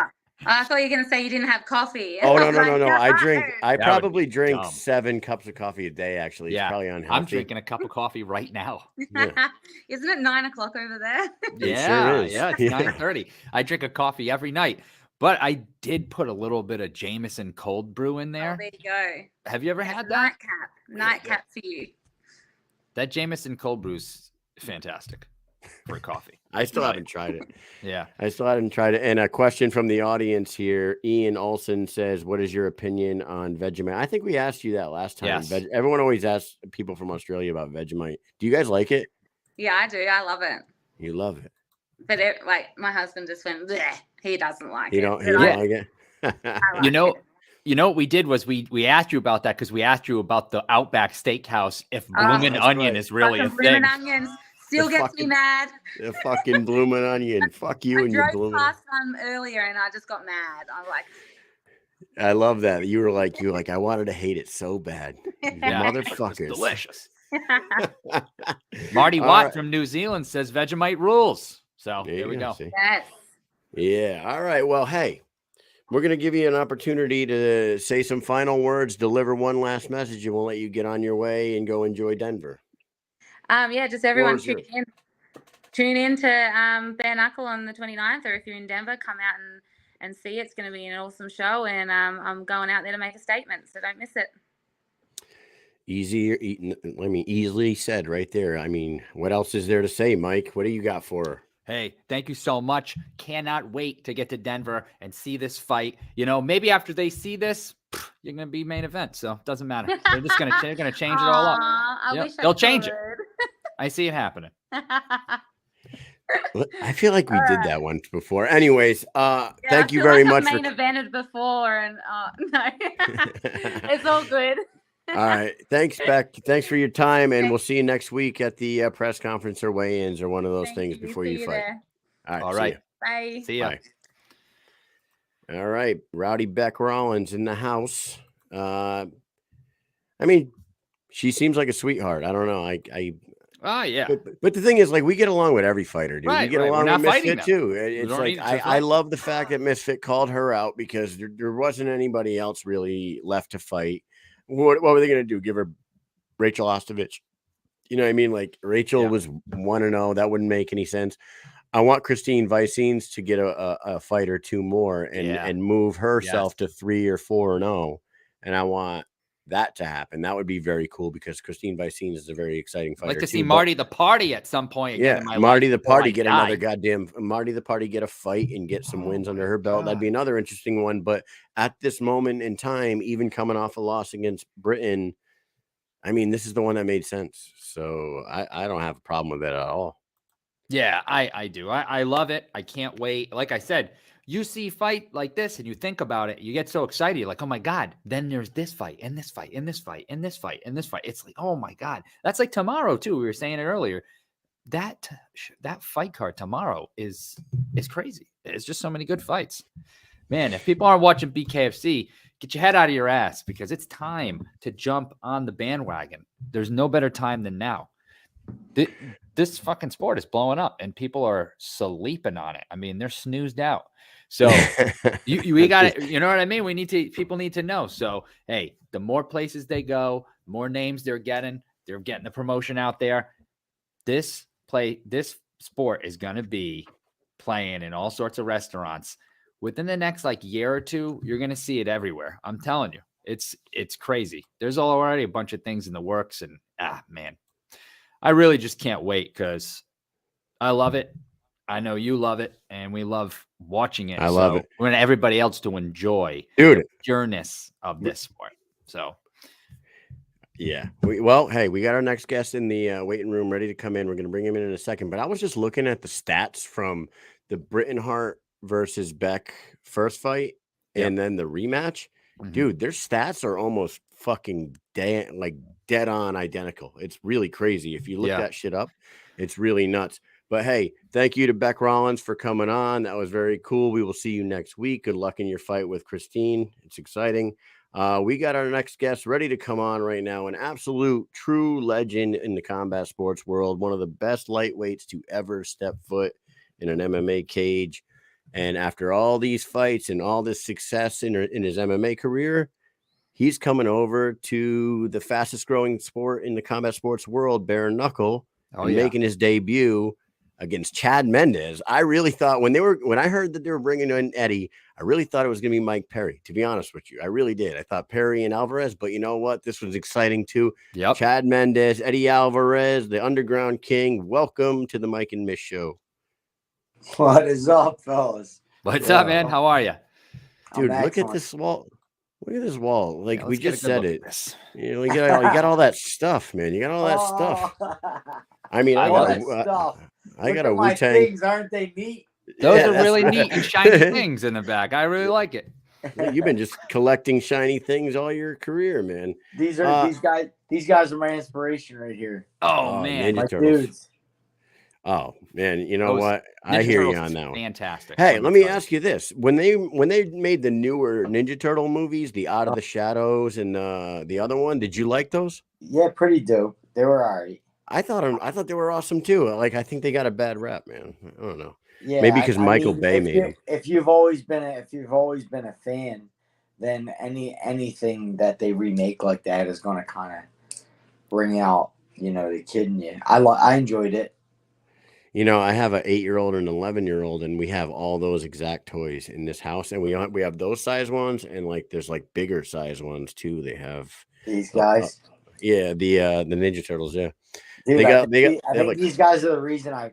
I thought you were going to say you didn't have coffee. Oh, no. I probably drink 7 cups of coffee a day, actually. It's probably unhealthy. I'm drinking a cup of coffee right now. Yeah. Isn't it 9 o'clock over there? Yeah, it sure is. It's 9:30. I drink a coffee every night. But I did put a little bit of Jameson cold brew in there. Oh, there you go. Have you ever had that? Nightcap for you. That Jameson cold brew's fantastic for coffee. I still haven't tried it. Yeah. I still haven't tried it. And a question from the audience here. Ian Olson says, what is your opinion on Vegemite? I think we asked you that last time. Yes. Everyone always asks people from Australia about Vegemite. Do you guys like it? Yeah, I do. I love it. You love it. But my husband just went, bleh. He doesn't like it. He don't like it? You know what we did was we asked you about that because we asked you about the Outback Steakhouse if bloomin' onion is really a thing. Bloomin' onions still gets me mad. The fucking bloomin' onion. Fuck you and your bloomin'. I drove past one earlier and I just got mad. I'm like, I love that. You were like, I wanted to hate it so bad. Motherfuckers. It's delicious. Marty Watt from New Zealand says Vegemite rules. So there we go. Yes. Yeah. All right. Well, hey, we're going to give you an opportunity to say some final words, deliver one last message, and we'll let you get on your way and go enjoy Denver. Just everyone tune in to Bareknuckle on the 29th, or if you're in Denver, come out and see it. It's going to be an awesome show, and I'm going out there to make a statement, so don't miss it. Easily said right there. I mean, what else is there to say, Mike? What do you got for her? Hey, thank you so much. Cannot wait to get to Denver and see this fight. Maybe after they see this, you're going to be main event. So it doesn't matter. They're just going to change it all up. They'll change it. I see it happening. I feel like we did that once before. Anyways, thank you very much. Main evented before, and no, it's all good. All right. Thanks, Bec. Thanks for your time, and we'll see you next week at the press conference or weigh-ins or one of those things before you fight. All right. Bye. See ya. Bye. All right. Rowdy Bec Rawlings in the house. She seems like a sweetheart. I don't know. Oh, yeah. But the thing is, we get along with every fighter, dude. Right, we get along with Misfit, too. It's I love the fact that Misfit called her out because there wasn't anybody else really left to fight. What were they going to do? Give her Rachel Ostovich? You know what I mean? Rachel was 1-0. That wouldn't make any sense. I want Christine Vicens to get a fight or two more and move herself to 3 or 4-0. And I want that to happen. That would be very cool because Christine Vicens is a very exciting fighter. I'd like to see Marty the Party at some point. Marty the Party get Marty the Party get a fight and get some wins under her belt. That'd be another interesting one. But at this moment in time, even coming off a loss against Britain, this is the one that made sense. So I don't have a problem with it at all. Yeah, I do. I love it. I can't wait. Like I said, you see fight like this and you think about it, you get so excited. You're like, oh my God, then there's this fight and this fight and this fight and this fight and this fight. It's like, oh my God. That's like tomorrow too. We were saying it earlier. That fight card tomorrow is crazy. It's just so many good fights. Man, if people aren't watching BKFC, get your head out of your ass because it's time to jump on the bandwagon. There's no better time than now. This fucking sport is blowing up and people are sleeping on it. They're snoozed out. So we got it. You know what I mean? People need to know. So, hey, the more places they go, more names they're getting the promotion out there. This sport is going to be playing in all sorts of restaurants within the next year or two. You're going to see it everywhere. I'm telling you, it's crazy. There's already a bunch of things in the works and man, I really just can't wait because I love it. I know you love it, and we love watching it. I love it. We want everybody else to enjoy the pureness of this sport. So, yeah. We got our next guest in the waiting room ready to come in. We're going to bring him in a second. But I was just looking at the stats from the Britain Hart versus Bec first fight. and then the rematch, dude, their stats are almost fucking dead on identical. It's really crazy. If you look that shit up, it's really nuts. But hey, thank you to Bec Rawlings for coming on. That was very cool. We will see you next week. Good luck in your fight with Christine. It's exciting. We got our next guest ready to come on right now. An absolute true legend in the combat sports world. One of the best lightweights to ever step foot in an MMA cage. And after all these fights and all this success in his MMA career, he's coming over to the fastest growing sport in the combat sports world, Bareknuckle, and making his debut against Chad Mendes. I really thought when I heard that they were bringing in Eddie, I really thought it was going to be Mike Perry, to be honest with you. I really did. I thought Perry and Alvarez, but you know what? This was exciting too. Yep. Chad Mendes, Eddie Alvarez, the Underground King. Welcome to the Mike and Mish Show. What is up, fellas? What's up, man? How are you? Dude, look at this wall. Look at this wall. Like we just said it. You know, you got all that stuff, man. You got all that stuff. I mean, I got a Wu-Tang. Things, aren't they neat? Those are really neat and shiny things in the back. I really like it. You've been just collecting shiny things all your career, man. These guys are my inspiration right here. Oh man, my dudes. Oh man, you know what? I hear you on that one. Fantastic. Hey, let me ask you this: when they made the newer Ninja Turtle movies, the Out of the Shadows and the other one, did you like those? Yeah, pretty dope. They were alright. I thought they were awesome too. Like I think they got a bad rap, man. I don't know. Yeah, maybe because Michael Bay made them. If you've always been a fan, then anything that they remake like that is going to kind of bring out, the kid in you. I enjoyed it. I have an 8-year-old and an 11-year-old, and we have all those exact toys in this house, and we have those size ones, and like there's like bigger size ones too. They have these guys. The Ninja Turtles. Yeah, dude, I think these guys are the reason I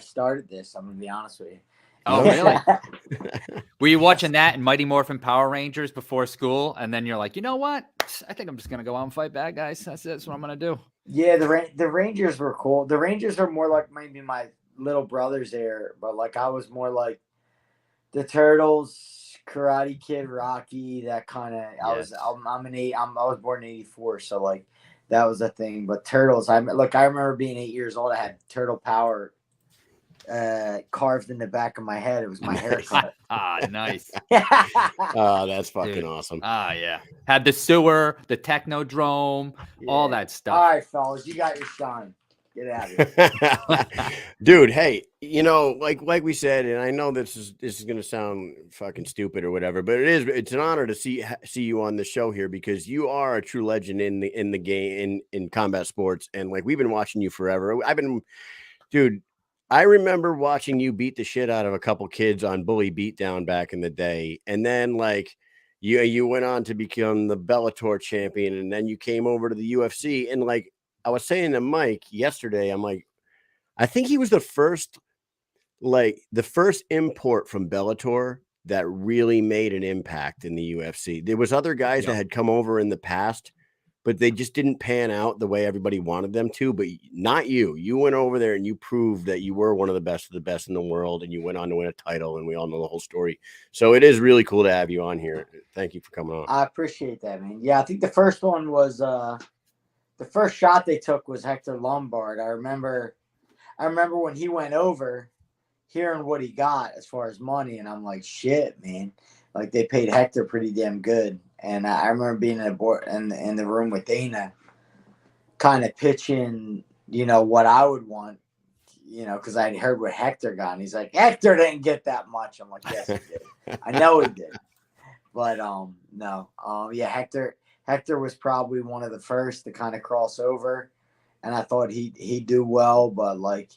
started this. I'm gonna be honest with you. Oh, really? Were you watching that and Mighty Morphin Power Rangers before school, and then you're like, you know what? I think I'm just gonna go out and fight bad guys. That's what I'm gonna do. Yeah, the Rangers were cool. The Rangers are more like maybe my little brothers there, but like I was more like the Turtles, Karate Kid, Rocky, that kind of. Yes. I was born in '84, so like that was a thing. But Turtles, I remember being 8 years old. I had Turtle Power carved in the back of my head. It was my haircut. Nice. Oh, that's fucking awesome. Yeah. Had the sewer, the Technodrome, all that stuff. All right, fellas, you got your shine. Get out of here. Dude, hey, like we said, and I know this is gonna sound fucking stupid or whatever, but it's an honor to see you on the show here because you are a true legend in the game in combat sports, and like we've been watching you forever. Dude, I remember watching you beat the shit out of a couple kids on Bully Beatdown back in the day. And then like you went on to become the Bellator champion. And then you came over to the UFC. And like I was saying to Mike yesterday, I'm like, I think he was the first import from Bellator that really made an impact in the UFC. There was other guys that had come over in the past, but they just didn't pan out the way everybody wanted them to. But not you. You went over there and you proved that you were one of the best in the world, and you went on to win a title, and we all know the whole story. So it is really cool to have you on here. Thank you for coming on. I appreciate that, man. Yeah, I think the first one was the first shot they took was Hector Lombard. I remember when he went over, hearing what he got as far as money, and I'm like, shit, man. Like they paid Hector pretty damn good. And I remember being in the room with Dana, kind of pitching, what I would want, because I'd heard what Hector got. And he's like, Hector didn't get that much. I'm like, yes, he did. I know he did. But no. Yeah, Hector was probably one of the first to kind of cross over. And I thought he'd do well. But, like,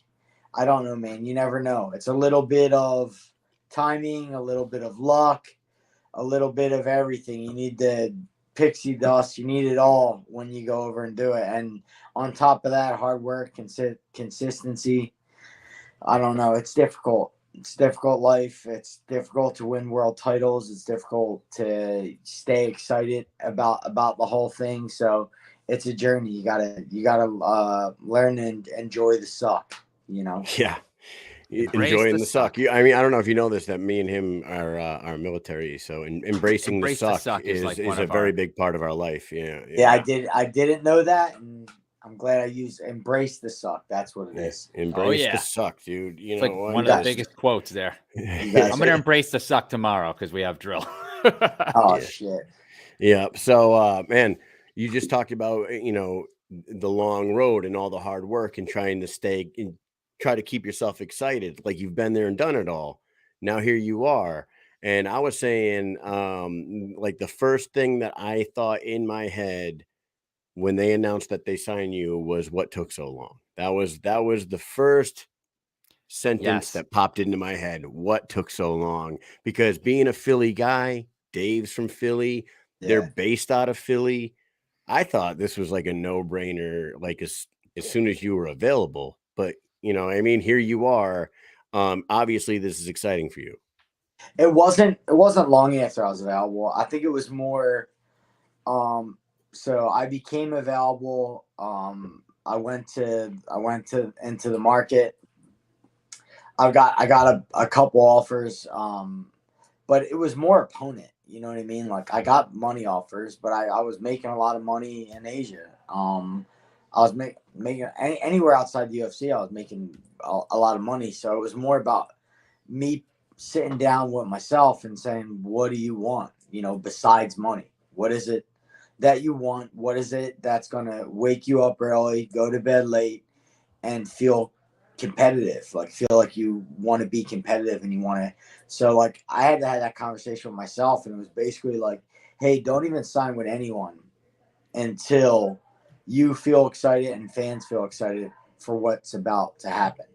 I don't know, man. You never know. It's a little bit of timing, a little bit of luck. A little bit of everything. You need the pixie dust. You need it all when you go over and do it. And on top of that, hard work, consistency. I don't know. It's difficult. It's difficult life. It's difficult to win world titles. It's difficult to stay excited about the whole thing. So it's a journey. You gotta learn and enjoy the suck. Yeah. Enjoying the suck. I mean, I don't know if you know this, that me and him are military, so embracing the suck is like a very big part of our life. Yeah, I didn't know that, and I'm glad I used embrace the suck. That's what it is. Embrace the suck, dude. You it's know like what? one of the biggest quotes there. I'm gonna embrace the suck tomorrow because we have drill. Shit. Yeah. So man, you just talked about the long road and all the hard work and trying to try to keep yourself excited, like you've been there and done it all. Now here you are. And I was saying, like the first thing that I thought in my head when they announced that they signed you was, what took so long? That was the first sentence that popped into my head. What took so long? Because being a Philly guy, Dave's from Philly, they're based out of Philly. I thought this was like a no-brainer, like as soon as you were available. But I mean, here you are. Obviously this is exciting for you. It wasn't long after I was available. I think it was more so I became available. I went into the market. I got a couple offers, but it was more opponent. You know what I mean? Like I got money offers, but I was making a lot of money in Asia. I was making anywhere outside the UFC. I was making a lot of money. So it was more about me sitting down with myself and saying, what do you want? Besides money, what is it that you want? What is it that's going to wake you up early, go to bed late, and feel competitive? Like feel like you want to be competitive and you want to. So like I had to have that conversation with myself, and it was basically like, hey, don't even sign with anyone until you feel excited and fans feel excited for what's about to happen.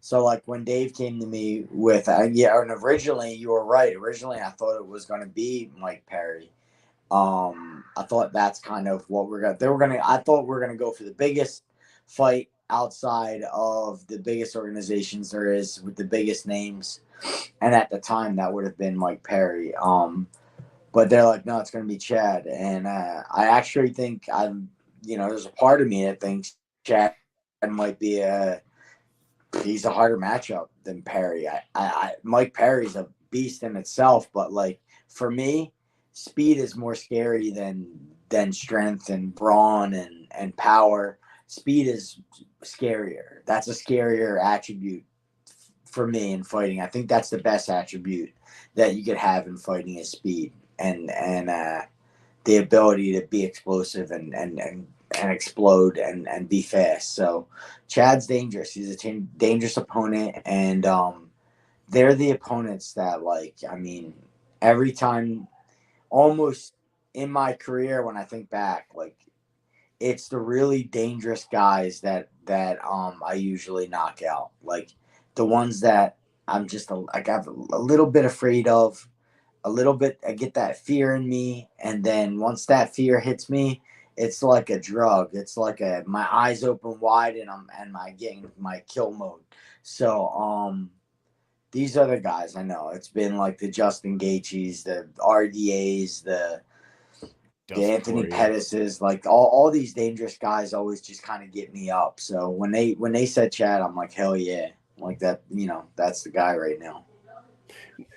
So like when Dave came to me with, and originally you were right. Originally I thought it was going to be Mike Perry. I thought that's kind of what I thought we're going to go for the biggest fight outside of the biggest organizations there is with the biggest names. And at the time that would have been Mike Perry. But they're like, no, it's going to be Chad. And I actually think there's a part of me that thinks Chad might be he's a harder matchup than Perry. Mike Perry's a beast in itself, but like for me, speed is more scary than strength and brawn and power. Speed is scarier. That's a scarier attribute for me in fighting. I think that's the best attribute that you could have in fighting is speed and the ability to be explosive and explode and be fast. So Chad's dangerous. He's a dangerous opponent, and they're the opponents that, like, I mean, every time, almost in my career, when I think back, like, it's the really dangerous guys that I usually knock out. Like the ones that I'm just I got a little bit afraid of, a little bit. I get that fear in me, and then once that fear hits me, it's like a drug. It's like my eyes open wide, and I'm getting my kill mode. So these other guys, I know it's been like the Justin Gaethjes, the RDAs, the Anthony Pettis's, like all these dangerous guys always just kind of get me up. So when they said Chad, I'm like, hell yeah, like that. That's the guy right now.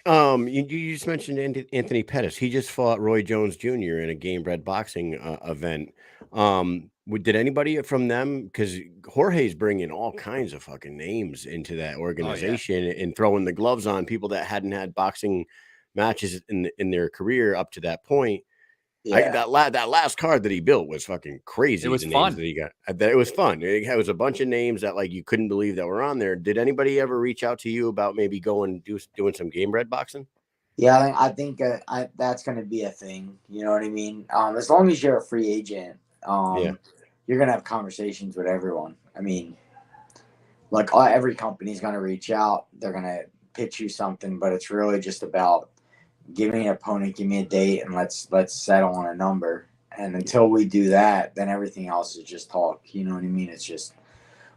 You just mentioned Anthony Pettis. He just fought Roy Jones Jr. in a Game Bred boxing event. Did anybody from them? Because Jorge's bringing all kinds of fucking names into that organization and throwing the gloves on people that hadn't had boxing matches in their career up to that point. Yeah. That last card that he built was fucking crazy. It was fun. That he got. It was fun. It was a bunch of names that like you couldn't believe that were on there. Did anybody ever reach out to you about maybe doing some game bred boxing? Yeah, I think that's going to be a thing. You know what I mean? As long as you're a free agent, you're going to have conversations with everyone. I mean, like every company's going to reach out. They're going to pitch you something, but it's really just about give me an opponent, give me a date, and let's settle on a number. And until we do that, then everything else is just talk. You know what I mean? It's just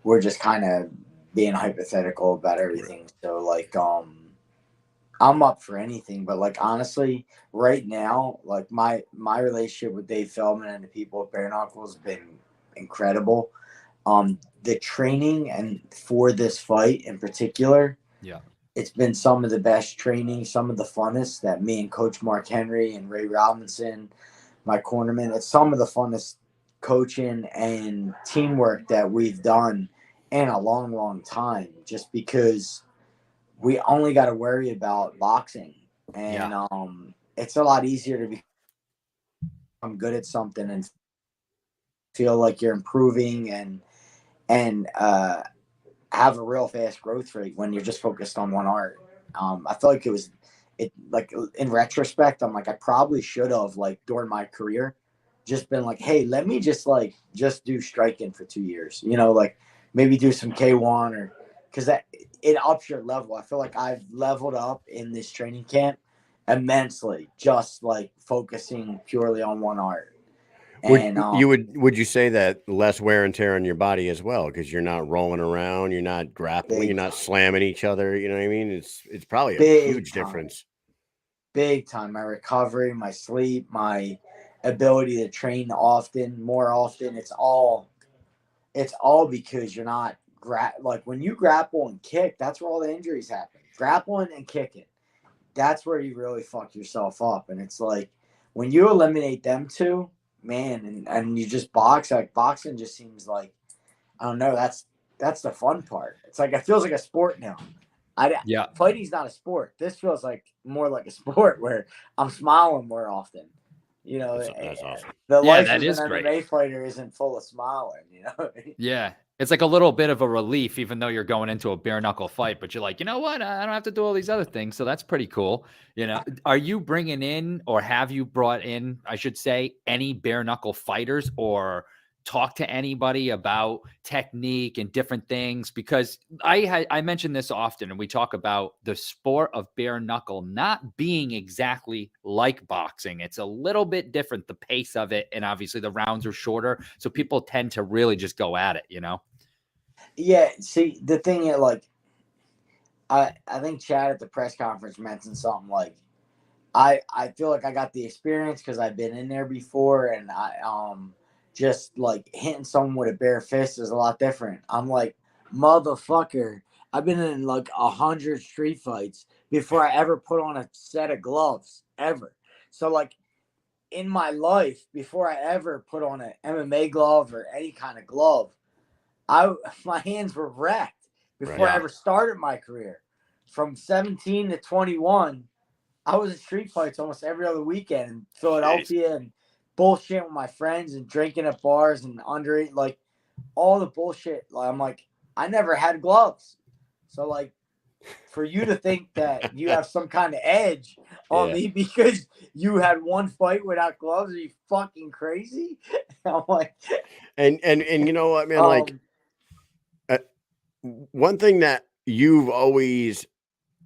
we're just kind of being hypothetical about everything. So like I'm up for anything, but like honestly, right now, like my relationship with Dave Feldman and the people at Bareknuckle has been incredible. the training and for this fight in particular, it's been some of the best training, some of the funnest that me and Coach Mark Henry and Ray Robinson, my cornerman, it's some of the funnest coaching and teamwork that we've done in a long, long time, just because we only got to worry about boxing. And it's a lot easier to become good at something and feel like you're improving and have a real fast growth rate when you're just focused on one art. I feel like it like in retrospect, I'm like, I probably should have, like, during my career just been like, hey, let me just do striking for 2 years, like maybe do some K1 or, because that it ups your level. I feel like I've leveled up in this training camp immensely, just like focusing purely on one art. And would you say that less wear and tear on your body as well, because you're not rolling around, you're not grappling, you're not slamming each other, you know what I mean? It's probably a huge difference. Big time. My recovery, my sleep, my ability to train more often. It's all because you're not like when you grapple and kick, that's where all the injuries happen. Grappling and kicking, that's where you really fuck yourself up. And it's like when you eliminate them two, man, and you just box, like boxing just seems like, I don't know, that's the fun part. It's like it feels like a sport now. Fighting's not a sport. This feels like more like a sport where I'm smiling more often. That's awesome. The life of an MMA fighter isn't full of smiling, Yeah. It's like a little bit of a relief, even though you're going into a bare knuckle fight, but you're like, you know what? I don't have to do all these other things. So that's pretty cool. Are you bringing in, or have you brought in, I should say, any bare knuckle fighters, or talk to anybody about technique and different things? Because I mention this often, and we talk about the sport of bare knuckle not being exactly like boxing. It's a little bit different, the pace of it, and obviously the rounds are shorter, so people tend to really just go at it, Yeah, see, the thing is, like, I think Chad at the press conference mentioned something like, I feel like I got the experience because I've been in there before, and I just like hitting someone with a bare fist is a lot different. I'm like, motherfucker, I've been in like 100 street fights before I ever put on a set of gloves ever. So like in my life, before I ever put on an MMA glove or any kind of glove, my hands were wrecked before I ever started my career. From 17 to 21, I was in street fights almost every other weekend in Philadelphia and bullshit with my friends and drinking at bars and underage, like all the bullshit. Like, I'm like, I never had gloves. So like, for you to think that you have some kind of edge on me because you had one fight without gloves, are you fucking crazy? I'm like, and you know what, man, like one thing that you've always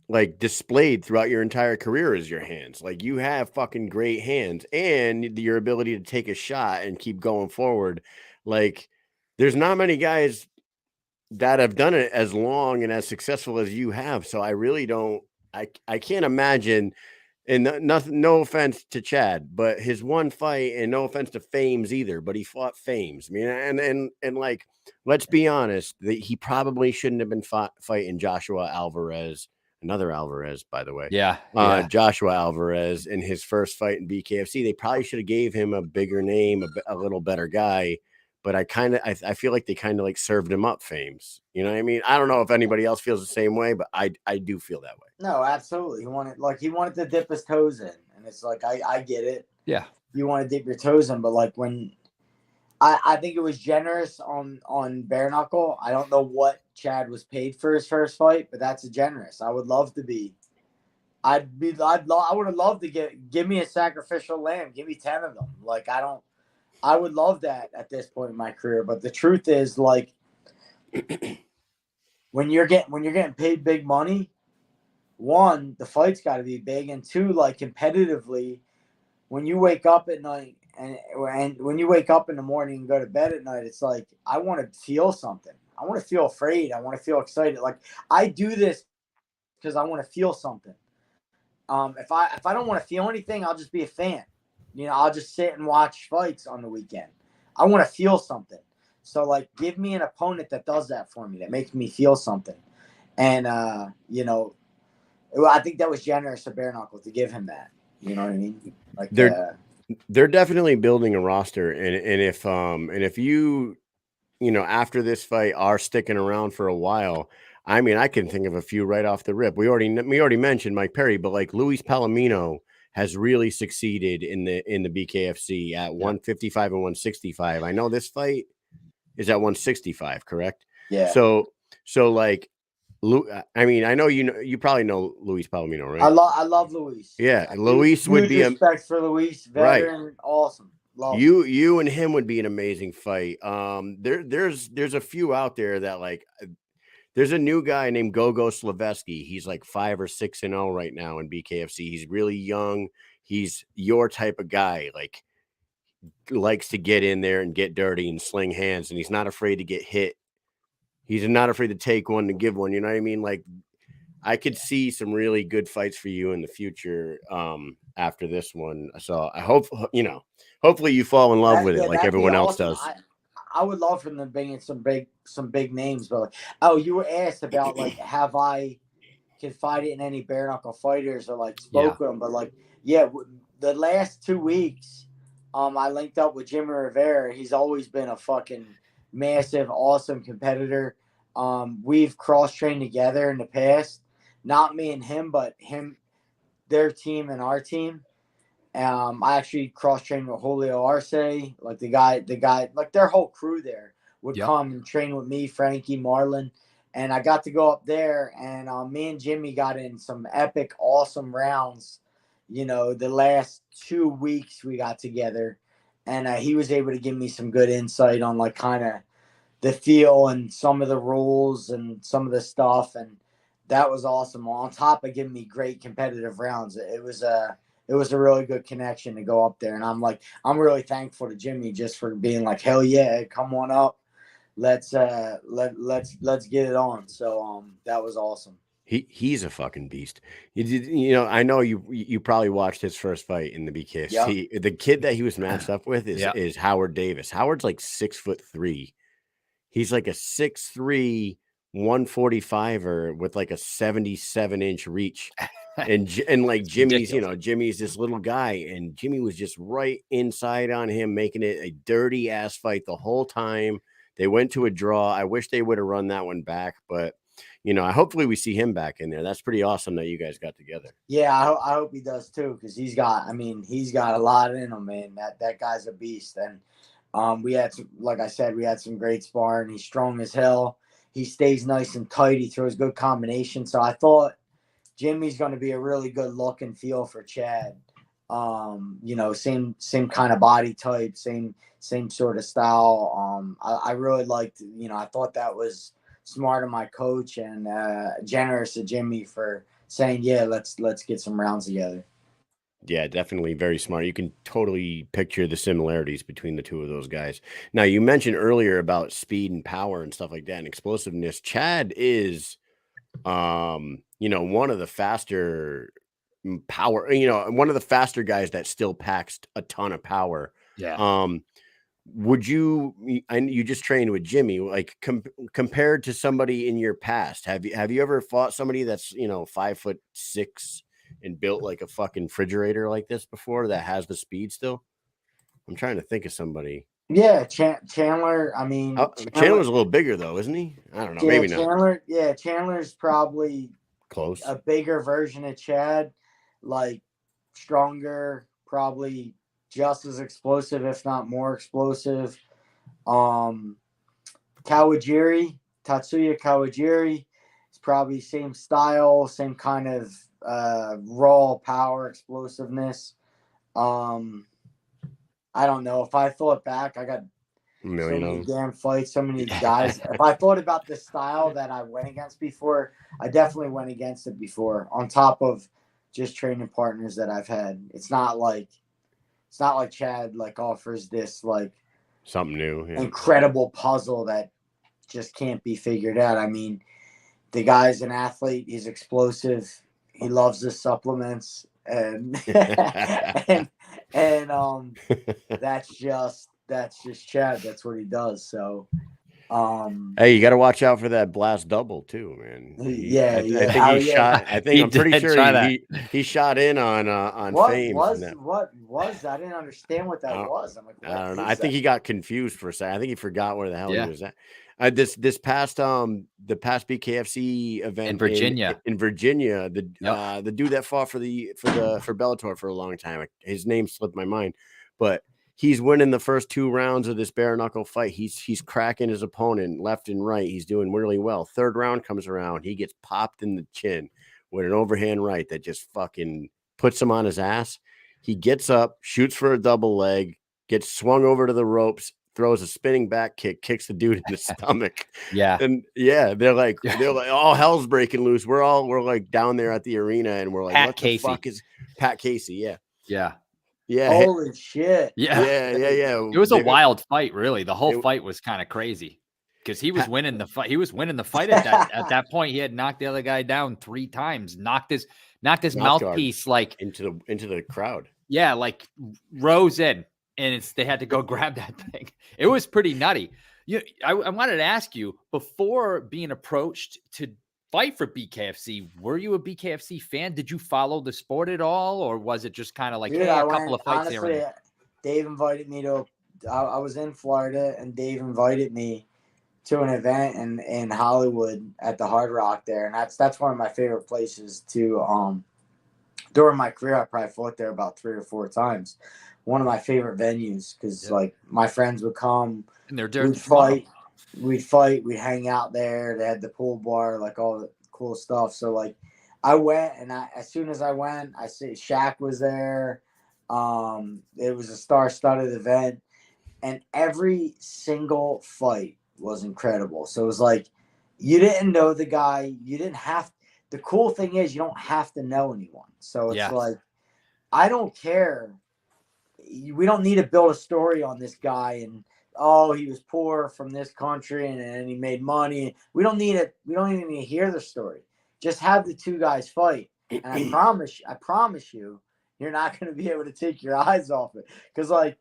like displayed throughout your entire career is your hands. Like, you have fucking great hands and your ability to take a shot and keep going forward. Like, there's not many guys that have done it as long and as successful as you have. So I really don't, I can't imagine, and no offense to Chad, but his one fight, and no offense to Fames either, but he fought Fames. I mean, and like, let's be honest, that he probably shouldn't have been fighting Joshua Alvarez, another Alvarez, by the way. Joshua Alvarez in his first fight in BKFC. They probably should have gave him a bigger name, a little better guy. But I feel like they kind of like served him up, Fames. You know what I mean? I don't know if anybody else feels the same way, but I do feel that way. No, absolutely. He wanted to dip his toes in, and it's like I get it. Yeah, you want to dip your toes in, but like when I think it was generous on Bareknuckle. I don't know what Chad was paid for his first fight, but that's generous. I would love to be. I would have loved to give me a sacrificial lamb. Give me 10 of them. Like I would love that at this point in my career. But the truth is, like, when you're getting paid big money, one, the fight's got to be big, and two, like, competitively, when you wake up at night and when you wake up in the morning and go to bed at night, it's like, I want to feel something. I want to feel afraid. I want to feel excited. Like, I do this because I want to feel something. If I don't want to feel anything, I'll just be a fan. I'll just sit and watch fights on the weekend. I want to feel something. So like, give me an opponent that does that for me, that makes me feel something. And you know, I think that was generous of Bareknuckle to give him that. You know what I mean? Like they're definitely building a roster, and if you know, after this fight are sticking around for a while, I mean, I can think of a few right off the rip. We already mentioned Mike Perry, but like Luis Palomino has really succeeded in the BKFC at 155 and 165. I know this fight is at 165, correct? Yeah. So like, I mean, I know you probably know Luis Palomino, right? I love Luis. Yeah, Luis would be respect for Luis, veteran, right. Awesome. Love you and him would be an amazing fight. There's a few out there that like. There's a new guy named Gogo Slaveski. He's like 5 or 6-0 right now in BKFC. He's really young. He's your type of guy, like likes to get in there and get dirty and sling hands, and he's not afraid to get hit. He's not afraid to take one to give one. You know what I mean? Like, I could see some really good fights for you in the future after this one. So I hope, you know, hopefully you fall in love with it like everyone else does. I would love for them to bring in some big names, but like, oh, you were asked about like, have I confided in any Bareknuckle fighters or like spoke with them, but like, yeah, the last 2 weeks, I linked up with Jimmy Rivera. He's always been a fucking massive, awesome competitor. We've cross-trained together in the past, not me and him, but him, their team and our team. I actually cross-trained with Julio Arce, like the guy, like their whole crew there would come and train with me, Frankie, Marlon, and I got to go up there, and me and Jimmy got in some epic, awesome rounds. You know, the last 2 weeks we got together, and he was able to give me some good insight on like kind of the feel and some of the rules and some of the stuff, and that was awesome. On top of giving me great competitive rounds, it was a really good connection to go up there. And I'm really thankful to Jimmy just for being like, hell yeah, come on up. Let's get it on. So that was awesome. He's a fucking beast. You know, I know you probably watched his first fight in the BKFC. Yep. The kid that he was matched up with is Howard Davis. Howard's like 6'3". He's like a 6'3", 145er with like a 77-inch reach. And like Jimmy's, you know, Jimmy's this little guy, and Jimmy was just right inside on him, making it a dirty ass fight the whole time. They went to a draw. I wish they would have run that one back, but you know, hopefully we see him back in there. That's pretty awesome that you guys got together. Yeah, I hope he does too, because he's got a lot in him, man. That guy's a beast. And we had like I said, we had some great sparring. He's strong as hell. He stays nice and tight. He throws good combinations. So I thought Jimmy's going to be a really good look and feel for Chad. You know, same kind of body type, same sort of style. I really liked, you know, I thought that was smart of my coach and generous of Jimmy for saying, yeah, let's get some rounds together. Yeah, definitely very smart. You can totally picture the similarities between the two of those guys. Now, you mentioned earlier about speed and power and stuff like that and explosiveness. Chad is, you know, one of the faster one of the faster guys that still packs a ton of power. Yeah. Would you, and you just trained with Jimmy, like compared to somebody in your past, have you ever fought somebody that's, you know, 5'6" and built like a fucking refrigerator like this before that has the speed still? I'm trying to think of somebody. Yeah, Chandler. I mean, Chandler's a little bigger though, isn't he? I don't know. Maybe not. Chandler's probably close. A bigger version of Chad, like stronger, probably just as explosive, if not more explosive. Tatsuya Kawajiri is probably same style, same kind of raw power, explosiveness. I don't know. If I thought back, I got so many damn fights, so many guys. If I thought about the style that I went against before, I definitely went against it before. On top of just training partners that I've had, it's not like Chad like offers this like something new, incredible puzzle that just can't be figured out. I mean, the guy's an athlete. He's explosive. He loves his supplements, and that's just that's just Chad. That's what he does. So, hey, you got to watch out for that blast double too, man. Yeah, I think Oh, he yeah. shot. I think He I'm pretty did sure try that. he shot in on What fame. was I didn't understand what that was. I'm like, I don't know. what I is think that? he got confused for a second. I think he forgot where the hell Yeah. he was at. This past the past BKFC event In Virginia. in Virginia, Yep. the dude that fought for Bellator for a long time, his name slipped my mind, but he's winning the first 2 rounds of this Bareknuckle fight. He's cracking his opponent left and right. He's doing really well. 3rd round comes around, he gets popped in the chin with an overhand right that just fucking puts him on his ass. He gets up, shoots for a double leg, gets swung over to the ropes, throws a spinning back kick, kicks the dude in the stomach. Yeah. And they're like, all hell's breaking loose. We're like down there at the arena and we're like, Pat what Casey. the fuck is Pat Casey? Yeah. Yeah. Yeah. Holy shit. Yeah. It was a wild fight, really. The whole fight was kind of crazy because he was winning the fight. He was winning the fight at that point. He had knocked the other guy down 3 times, knocked his mouthpiece like into the crowd. Yeah, like rose in, and they had to go grab that thing. It was pretty nutty. I wanted to ask you, before being approached to fight for BKFC, were you a BKFC fan? Did you follow the sport at all, or was it just kind of like, Dude, hey, a couple of fights honestly, there? Dave invited me to. I was in Florida, and Dave invited me to an event in Hollywood at the Hard Rock there, and that's one of my favorite places to. During my career, I probably fought there about 3 or 4 times. One of my favorite venues because like my friends would come, and we'd fight, we'd hang out there. They had the pool bar, like all the cool stuff. So like, I went, and as soon as I went, I see Shaq was there. It was a star-studded event, and every single fight was incredible. So it was like, you didn't know the guy, you didn't have. The cool thing is you don't have to know anyone. So it's like, I don't care. We don't need to build a story on this guy and, oh, he was poor from this country and he made money. We don't need it. We don't even need to hear the story. Just have the 2 guys fight. And I promise you, you're not going to be able to take your eyes off it. Because like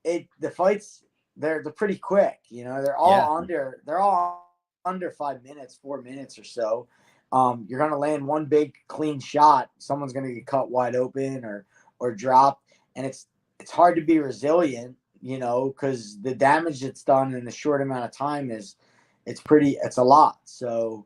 the fights, they're pretty quick. You know, they're all under 5 minutes, 4 minutes or so. You're going to land one big clean shot. Someone's going to get cut wide open or dropped. And it's hard to be resilient, you know, because the damage that's done in a short amount of time it's a lot. So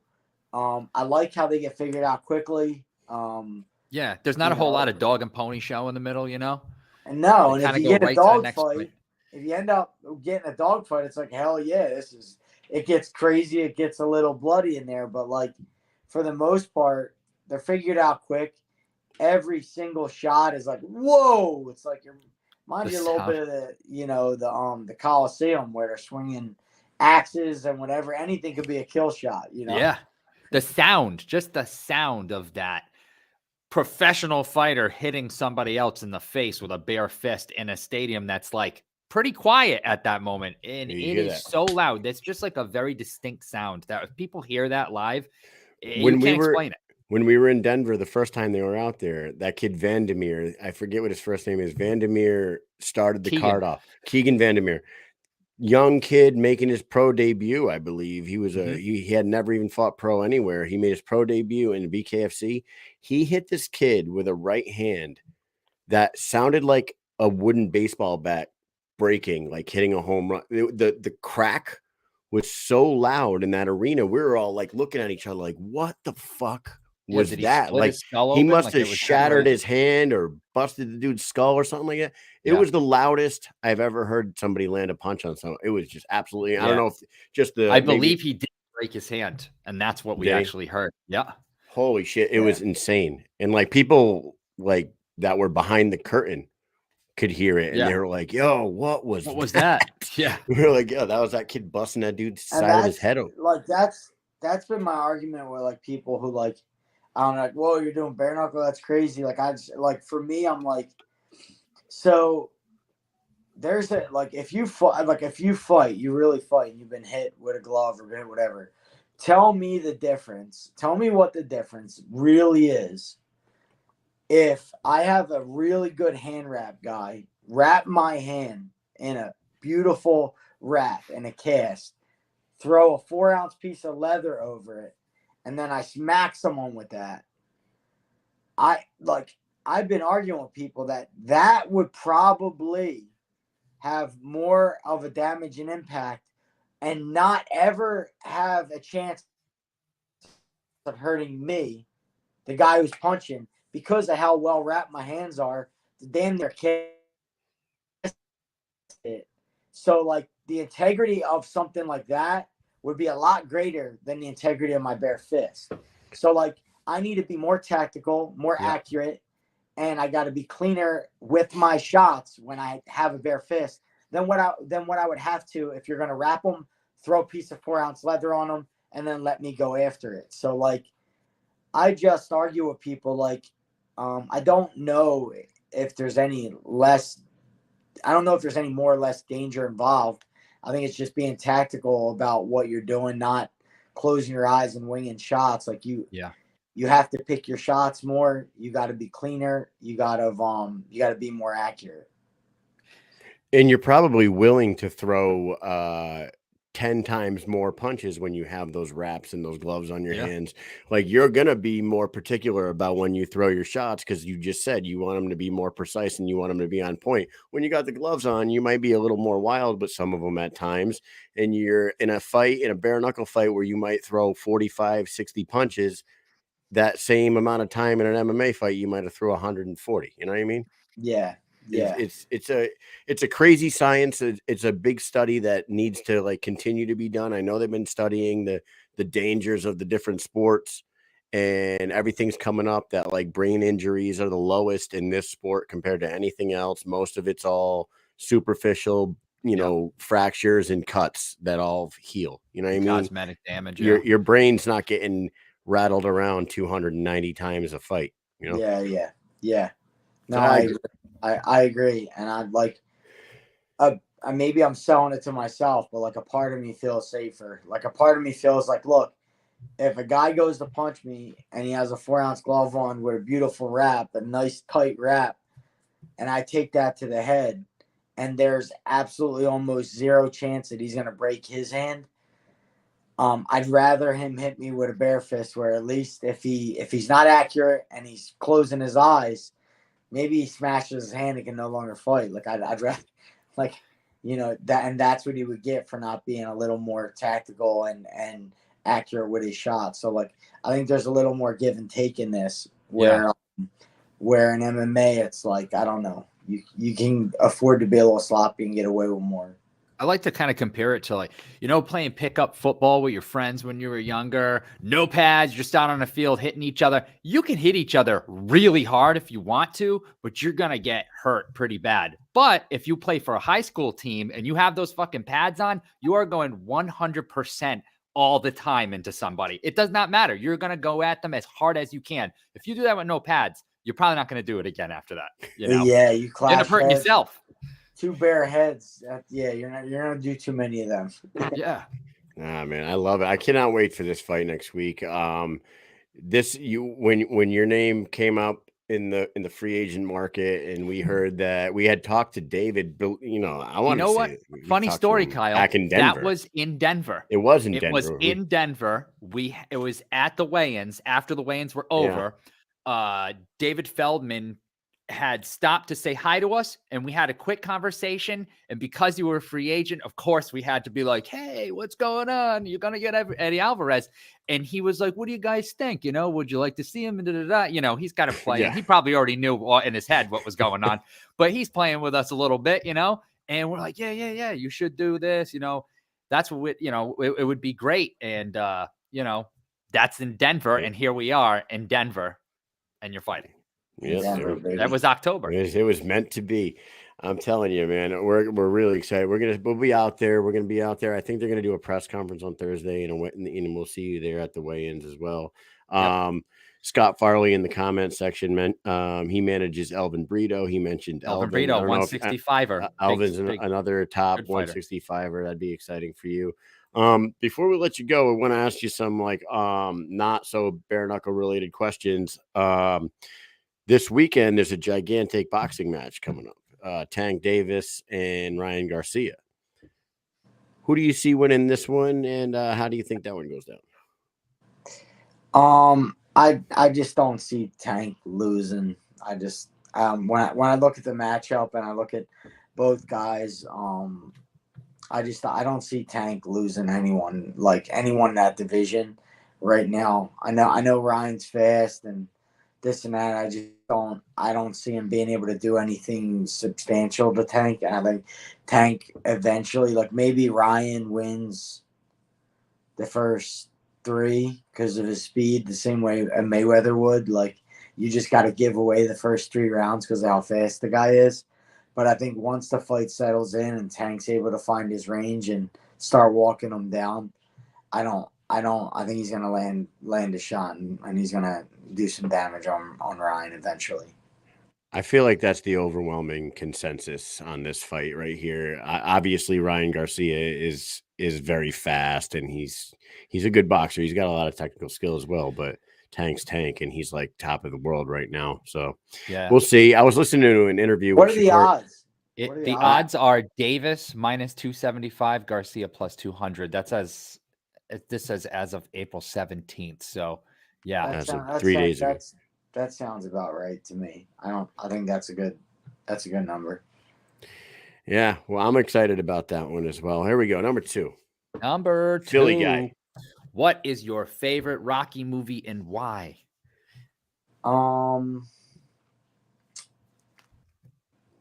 I like how they get figured out quickly. There's not a whole lot of dog and pony show in the middle, you know? And no, and if you get a dog fight, if you end up getting a dog fight, it's like, hell yeah, it gets crazy. It gets a little bloody in there. But like, for the most part, they're figured out quick. Every single shot is like, whoa! It's like reminds you a little bit of the Coliseum where they're swinging axes and whatever. Anything could be a kill shot, you know? Yeah, the sound of that professional fighter hitting somebody else in the face with a bare fist in a stadium that's like pretty quiet at that moment, and it is so loud. That's just like a very distinct sound that if people hear that live, you can't explain it. When we were in Denver the first time they were out there, that kid Vandermeer, I forget what his first name is. Vandermeer started the card off. Keegan Vandermeer, young kid making his pro debut, I believe. He was he had never even fought pro anywhere. He made his pro debut in BKFC. He hit this kid with a right hand that sounded like a wooden baseball bat breaking, like hitting a home run. The crack was so loud in that arena. We were all like looking at each other like, what the fuck was that? Like he must have shattered his hand or busted the dude's skull or something like that. It was the loudest I've ever heard somebody land a punch on someone. It was just absolutely, I don't know if just I believe he did break his hand, and that's what we actually heard. Yeah. Holy shit. It was insane. And like people like that were behind the curtain could hear it, and they were like, yo, what was that? Yeah. We were like, yo, that was that kid busting that dude's side of his head open. Like that's been my argument with like people who like, I'm like, whoa, you're doing bare knuckle, that's crazy. Like for me, I'm like, so there's a like if you fight, you really fight, and you've been hit with a glove or whatever. Tell me the difference. Tell me what the difference really is. If I have a really good hand wrap guy wrap my hand in a beautiful wrap and a cast, throw a 4-ounce piece of leather over it, and then I smack someone with that. I've been arguing with people that would probably have more of a damage and impact and not ever have a chance of hurting me, the guy who's punching, because of how well wrapped my hands are. Damn near kiss it. So like the integrity of something like that would be a lot greater than the integrity of my bare fist. So like I need to be more tactical, more accurate, and I got to be cleaner with my shots when I have a bare fist than what I would have to if you're going to wrap them, throw a piece of 4-ounce leather on them, and then let me go after it. So like I just argue with people like I don't know if there's any less. I don't know if there's any more or less danger involved. I think it's just being tactical about what you're doing, not closing your eyes and winging shots. Like you have to pick your shots more. You got to be cleaner. You got to be more accurate. And you're probably willing to throw 10 times more punches when you have those wraps and those gloves on your hands. Like you're going to be more particular about when you throw your shots because you just said you want them to be more precise and you want them to be on point. When you got the gloves on, you might be a little more wild with some of them at times. And you're in a fight, in a bare knuckle fight where you might throw 45, 60 punches. That same amount of time in an MMA fight, you might have thrown 140. You know what I mean? Yeah. Yeah. It's a crazy science. It's a big study that needs to like continue to be done. I know they've been studying the dangers of the different sports, and everything's coming up that like brain injuries are the lowest in this sport compared to anything else. Most of it's all superficial, fractures and cuts that all heal. You know what I mean? Cosmetic damage. Your brain's not getting rattled around 290 times a fight. Yeah. No, I agree. And I'd like, maybe I'm selling it to myself, but like a part of me feels safer. Like a part of me feels like, look, if a guy goes to punch me and he has a 4-ounce glove on with a beautiful wrap, a nice tight wrap, and I take that to the head, and there's absolutely almost zero chance that he's going to break his hand. I'd rather him hit me with a bare fist, where at least if he's not accurate and he's closing his eyes, maybe he smashes his hand and can no longer fight. Like I'd rather, like, that, and that's what he would get for not being a little more tactical and accurate with his shots. So like, I think there's a little more give and take in this, where in MMA it's like, I don't know, you can afford to be a little sloppy and get away with more. I like to kind of compare it to like, playing pickup football with your friends when you were younger, no pads, you're just out on the field hitting each other. You can hit each other really hard if you want to, but you're going to get hurt pretty bad. But if you play for a high school team and you have those fucking pads on, you are going 100% all the time into somebody. It does not matter. You're going to go at them as hard as you can. If you do that with no pads, you're probably not going to do it again after that. Yeah, you clash. You end up hurting yourself. 2 bare heads. You're not gonna do too many of them. Yeah. Ah, man, I love it. I cannot wait for this fight next week. When your name came up in the free agent market, and we heard that we had talked to David. I want to say funny story, Kyle. Back in Denver. That was in Denver. It was in Denver. It was in Denver. It was at the weigh-ins. After the weigh-ins were over, David Feldman had stopped to say hi to us, and we had a quick conversation. And because you were a free agent, of course, we had to be like, hey, what's going on? You're going to get Eddie Alvarez. And he was like, what do you guys think? Would you like to see him? And he's got to play. And he probably already knew in his head what was going on, but he's playing with us a little bit, and we're like, yeah, you should do this. That's what, it would be great. And, that's in Denver. And here we are in Denver, and you're fighting. Yes, that was October. It was meant to be. I'm telling you, man, we're really excited. We'll be out there. We're going to be out there. I think they're going to do a press conference on Thursday, and we'll see you there at the weigh-ins as well. Scott Farley in the comment section, he manages Elvin Brito. He mentioned Elvin Brito, 165er. Elvin's another top 165er. That'd be exciting for you. Before we let you go, I want to ask you some not so bare knuckle related questions. This weekend, there's a gigantic boxing match coming up. Tank Davis and Ryan Garcia. Who do you see winning this one, and how do you think that one goes down? I just don't see Tank losing. I just when I look at the matchup and I look at both guys, I don't see Tank losing anyone in that division right now. I know Ryan's fast and this and that. I don't see him being able to do anything substantial to Tank. And I think Tank eventually, like maybe Ryan wins the first 3 because of his speed, the same way a Mayweather would. Like you just got to give away the first 3 rounds because of how fast the guy is. But I think once the fight settles in and Tank's able to find his range and start walking him down, I think he's gonna land a shot and he's gonna do some damage on Ryan eventually. I feel like that's the overwhelming consensus on this fight right here. Obviously, Ryan Garcia is very fast, and he's a good boxer. He's got a lot of technical skill as well, but Tank's Tank, and he's like top of the world right now. So Yeah, we'll see. I was listening to an interview. What with are the odds? The odds are Davis minus 275, Garcia plus 200. This says as of April 17th. So yeah, That's 3 days ago. That sounds about right to me. I think that's a good number. Yeah, well, I'm excited about that one as well. Here we go. Number 2. Philly guy. What is your favorite Rocky movie and why? I'm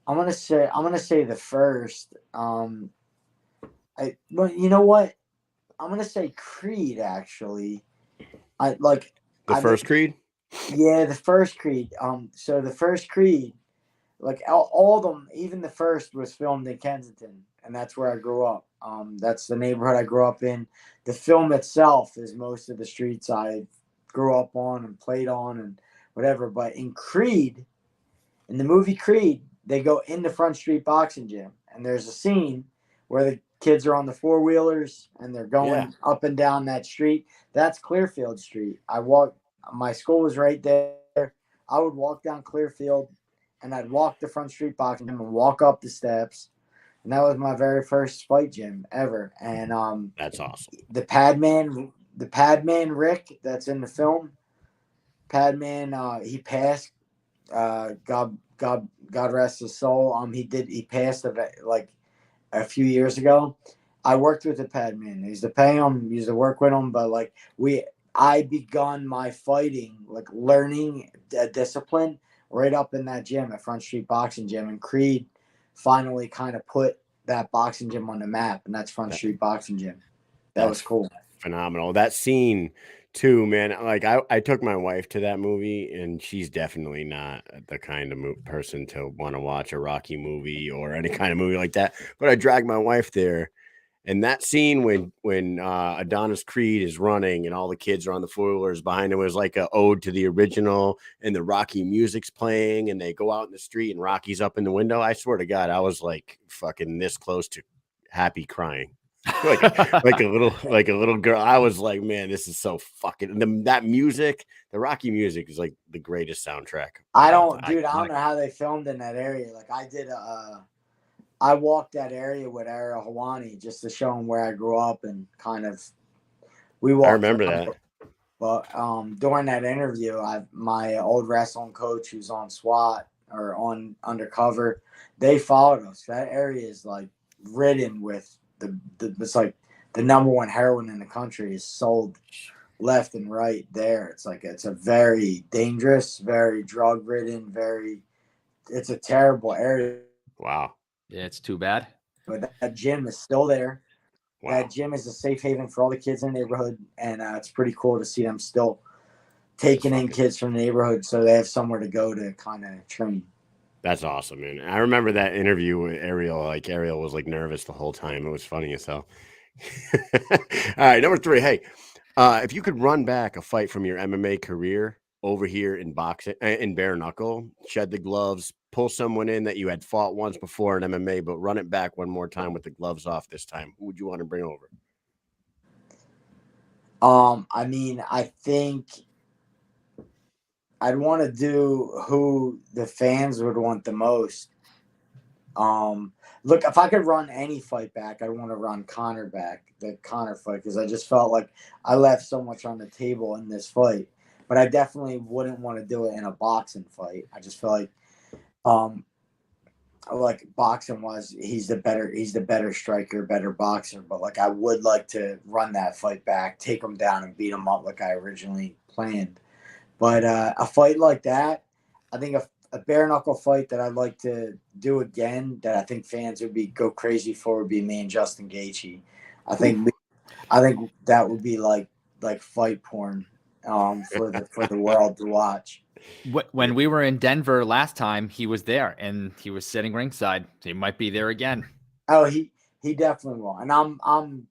gonna say the first. Well, you know what? I'm gonna say Creed. Actually, First Creed. Yeah, the first Creed. So the first Creed, like all of them, even the first was filmed in Kensington, and that's where I grew up. That's the neighborhood I grew up in. The film itself is most of the streets I grew up on and played on and whatever. But in the movie Creed, they go in the Front Street boxing gym, and there's a scene where the kids are on the 4-wheelers and they're going up and down that street. That's Clearfield Street. My school was right there. I would walk down Clearfield, and I'd walk the Front Street boxing gym and walk up the steps. And that was my very first fight gym ever. And that's awesome. The Padman Rick that's in the film, Padman, he passed. God rest his soul. He passed a few years ago. I worked with the Padman. I used to pay him, used to work with him, but I begun my fighting, learning discipline right up in that gym at Front Street Boxing Gym. And Creed finally kind of put that boxing gym on the map, and that's Front Street Boxing Gym. That was cool. Phenomenal. That scene too, man. Like I took my wife to that movie, and she's definitely not the kind of person to want to watch a Rocky movie or any kind of movie like that. But I dragged my wife there. And that scene when Adonis Creed is running and all the kids are on the 4-wheelers behind him was like an ode to the original, and the Rocky music's playing, and they go out in the street and Rocky's up in the window. I swear to God, I was like fucking this close to happy crying. like a little girl. I was like, man, this is so fucking that music, the Rocky music is like the greatest soundtrack. I don't know how they filmed in that area. Like I walked that area with Ariel Hawani just to show him where I grew up and kind of we walked. I remember that. But during that interview, my old wrestling coach who's on SWAT or on undercover, they followed us. That area is like ridden with it's like the number 1 heroin in the country is sold left and right there. It's a very dangerous, very drug ridden, it's a terrible area. Wow. Yeah, it's too bad. But that gym is still there. Wow. That gym is a safe haven for all the kids in the neighborhood, and it's pretty cool to see them still taking in kids from the neighborhood so they have somewhere to go to kind of train. That's awesome, man. I remember that interview with Ariel. Like Ariel was like nervous the whole time. It was funny as hell. All right, number 3. Hey, if you could run back a fight from your MMA career over here in boxing, in bare knuckle, shed the gloves, pull someone in that you had fought once before in MMA, but run it back one more time with the gloves off this time, who would you want to bring over? I mean, I think I'd want to do who the fans would want the most. Look, if I could run any fight back, I'd want to run Conor back, the Conor fight, because I just felt like I left so much on the table in this fight. But I definitely wouldn't want to do it in a boxing fight. I just feel like boxing was he's the better striker, better boxer. But like I would like to run that fight back, take him down, and beat him up like I originally planned. But a fight like that, I think a bare knuckle fight that I'd like to do again, that I think fans would go crazy for, would be me and Justin Gaethje. I think that would be like fight porn for the world to watch. When we were in Denver last time, he was there and he was sitting ringside. He might be there again. Oh, he definitely will. And I'm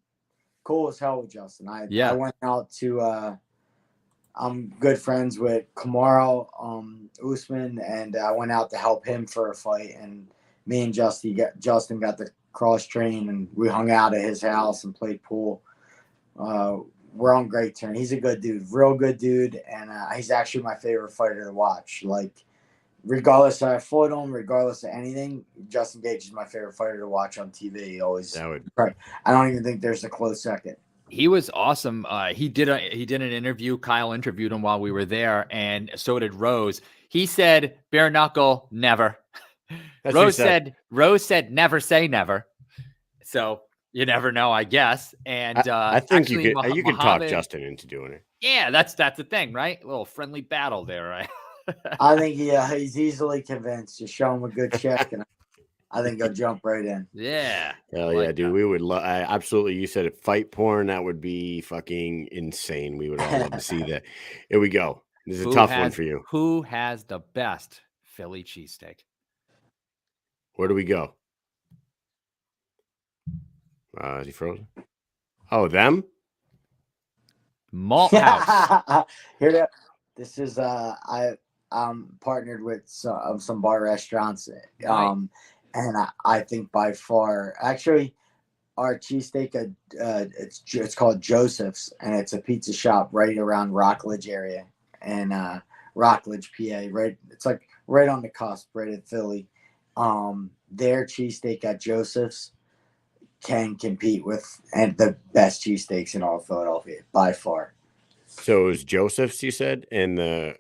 cool as hell with Justin. I went out to I'm good friends with Kamaru Usman, and I went out to help him for a fight. And me and Justin got to cross train, and we hung out at his house and played pool. We're on great terms. He's a good dude, real good dude, and he's actually my favorite fighter to watch. Like, regardless if I fought him, regardless of anything, Justin Gaethje is my favorite fighter to watch on TV. Right. I don't even think there's a close second. He was awesome. He did an interview. Kyle interviewed him while we were there, and so did Rose. He said, bare knuckle, never. Rose said, never say never. So you never know, I guess. And I think you can talk Justin into doing it. Yeah, that's the thing, right? A little friendly battle there, right? I think he's easily convinced. Just show him a good check, and I think he'll jump right in. Yeah. Hell yeah, dude. We would love, absolutely. You said it, fight porn. That would be fucking insane. We would all love to see that. Here we go. This is a tough one for you. Who has the best Philly cheesesteak? Where do we go? Is he frozen? Oh, them? Malt House. Here, this is I'm partnered with some bar restaurants. And I think by far, actually, our cheesesteak, it's called Joseph's, and it's a pizza shop right around Rockledge area, and Rockledge, PA. Right, it's like right on the cusp, right at Philly. Their cheesesteak at Joseph's can compete with the best cheesesteaks in all of Philadelphia by far. So it was Joseph's, you said,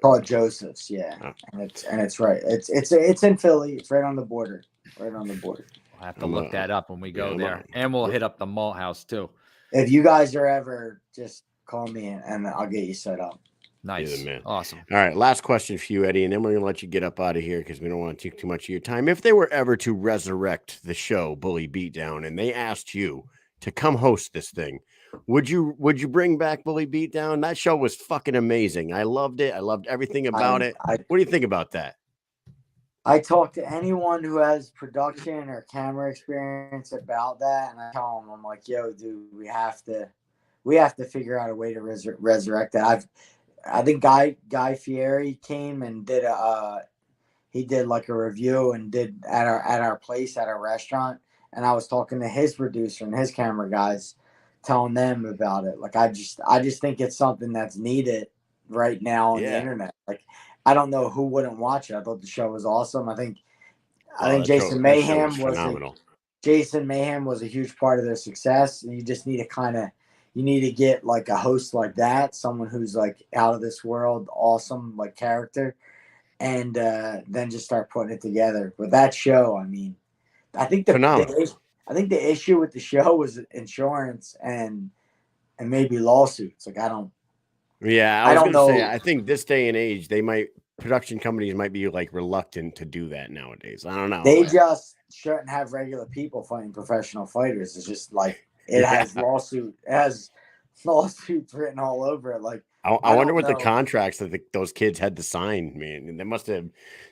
called Joseph's, yeah, oh. and it's right. It's in Philly. It's right on the border. Right on the border. We'll have to look that up when we go there, and we'll hit up the Malt House too. If you guys are ever, just call me and I'll get you set up. Nice, man. Awesome. All right, last question for you, Eddie, and then we're gonna let you get up out of here because we don't want to take too much of your time. If they were ever to resurrect the show Bully Beatdown, and they asked you to come host this thing, would you bring back Bully Beatdown? That show was fucking amazing. I loved it. I loved everything about it. What do you think about that? I talk to anyone who has production or camera experience about that, and I tell them, I'm like, yo, dude, we have to figure out a way to resurrect that. I think Guy Fieri came and did he did like a review and did at our place at our restaurant, and I was talking to his producer and his camera guys, telling them about it. Like I just think it's something that's needed right now on the internet. Like I don't know who wouldn't watch it. I thought the show was awesome. I think Jason Mayhem was phenomenal. Jason Mayhem was a huge part of their success. And you just need to get like a host like that, someone who's like out of this world, awesome like character, and then just start putting it together. But that show, I mean, I think the issue with the show was insurance and maybe lawsuits. Like I don't know. I think this day and age, production companies might be like reluctant to do that nowadays. I don't know. They just shouldn't have regular people fighting professional fighters. It's just like it has lawsuits written all over it. Like I wonder what the contracts that those kids had to sign, man. And there must have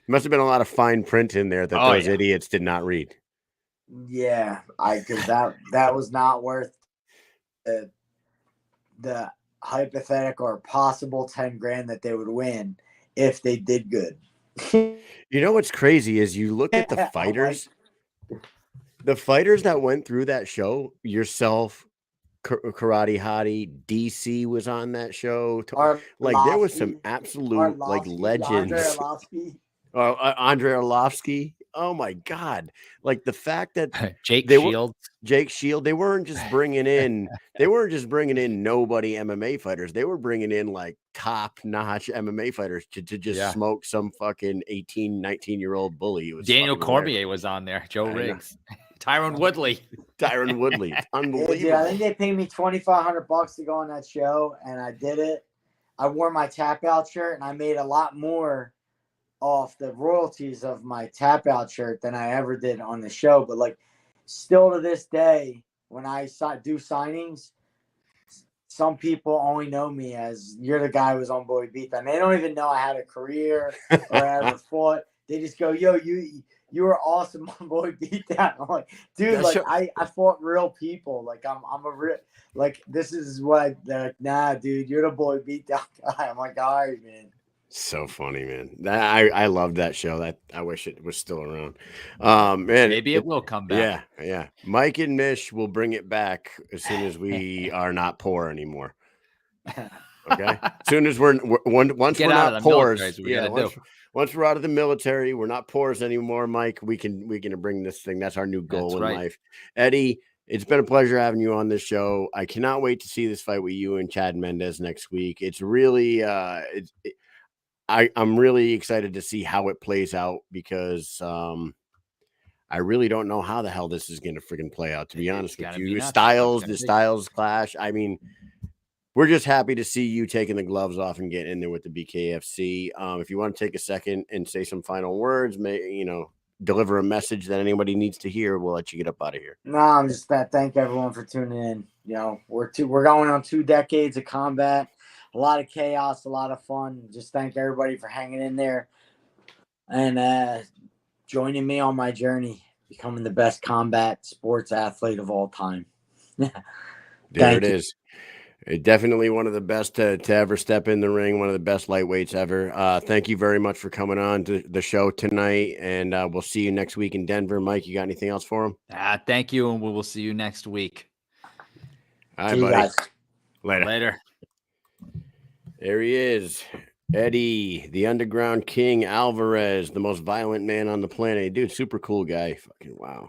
been a lot of fine print in there that those idiots did not read. Yeah, because that was not worth the hypothetical or possible 10 grand that they would win if they did good. You know what's crazy is you look at the fighters, the fighters that went through that show, yourself, Karate Hottie, DC was on that show. Like there was some absolute like legends. Andre Arlovsky. Oh my God! Like the fact that Jake they were Shields. Jake Shield. They weren't just bringing in. They weren't just bringing in nobody MMA fighters. They were bringing in like top notch MMA fighters to just Yeah. smoke some fucking 18, 19-year-old bully. It was Daniel fucking Cormier hilarious. was on there. Joe I know. Riggs. Tyron Woodley. Tyron Woodley. It's Yeah, unbelievable. dude, I think they paid me $2,500 to go on that show, and I did it. I wore my tap out shirt, and I made a lot more off the royalties of my tap out shirt than I ever did on the show. But like, still to this day, when I do signings, some people only know me as you're the guy who was on Boy Beat. And they don't even know I had a career or I ever fought. They just go, yo, you were awesome on Boy Beatdown. I'm like, dude, like I fought real people. Like I'm a real, like this is what nah, dude, you're the Boy Beatdown guy. I'm like, all right, man. So funny, man. I love that show. That I wish it was still around. Man, Maybe it will come back. Yeah. Mike and Mish will bring it back as soon as we are not poor anymore. Okay. As soon as once we're not poor, once we're out of the military, we're not poors anymore, Mike. We can bring this thing. That's our new goal in life. Eddie, it's been a pleasure having you on this show. I cannot wait to see this fight with you and Chad Mendes next week. It's really I'm really excited to see how it plays out because I really don't know how the hell this is going to freaking play out, to be honest with you. The styles clash. I mean, we're just happy to see you taking the gloves off and getting in there with the BKFC. If you want to take a second and say some final words, deliver a message that anybody needs to hear, we'll let you get up out of here. No, I'm just that. Thank everyone for tuning in. You know, we're going on 2 decades of combat. A lot of chaos, a lot of fun. Just thank everybody for hanging in there and joining me on my journey, becoming the best combat sports athlete of all time. There it is. Definitely one of the best to ever step in the ring, one of the best lightweights ever. Thank you very much for coming on to the show tonight, and we'll see you next week in Denver. Mike, you got anything else for him? Thank you, and we will see you next week. All right, buddy. Guys. Later. There he is, Eddie, the Underground King Alvarez, the most violent man on the planet. Dude, super cool guy. Fucking wow.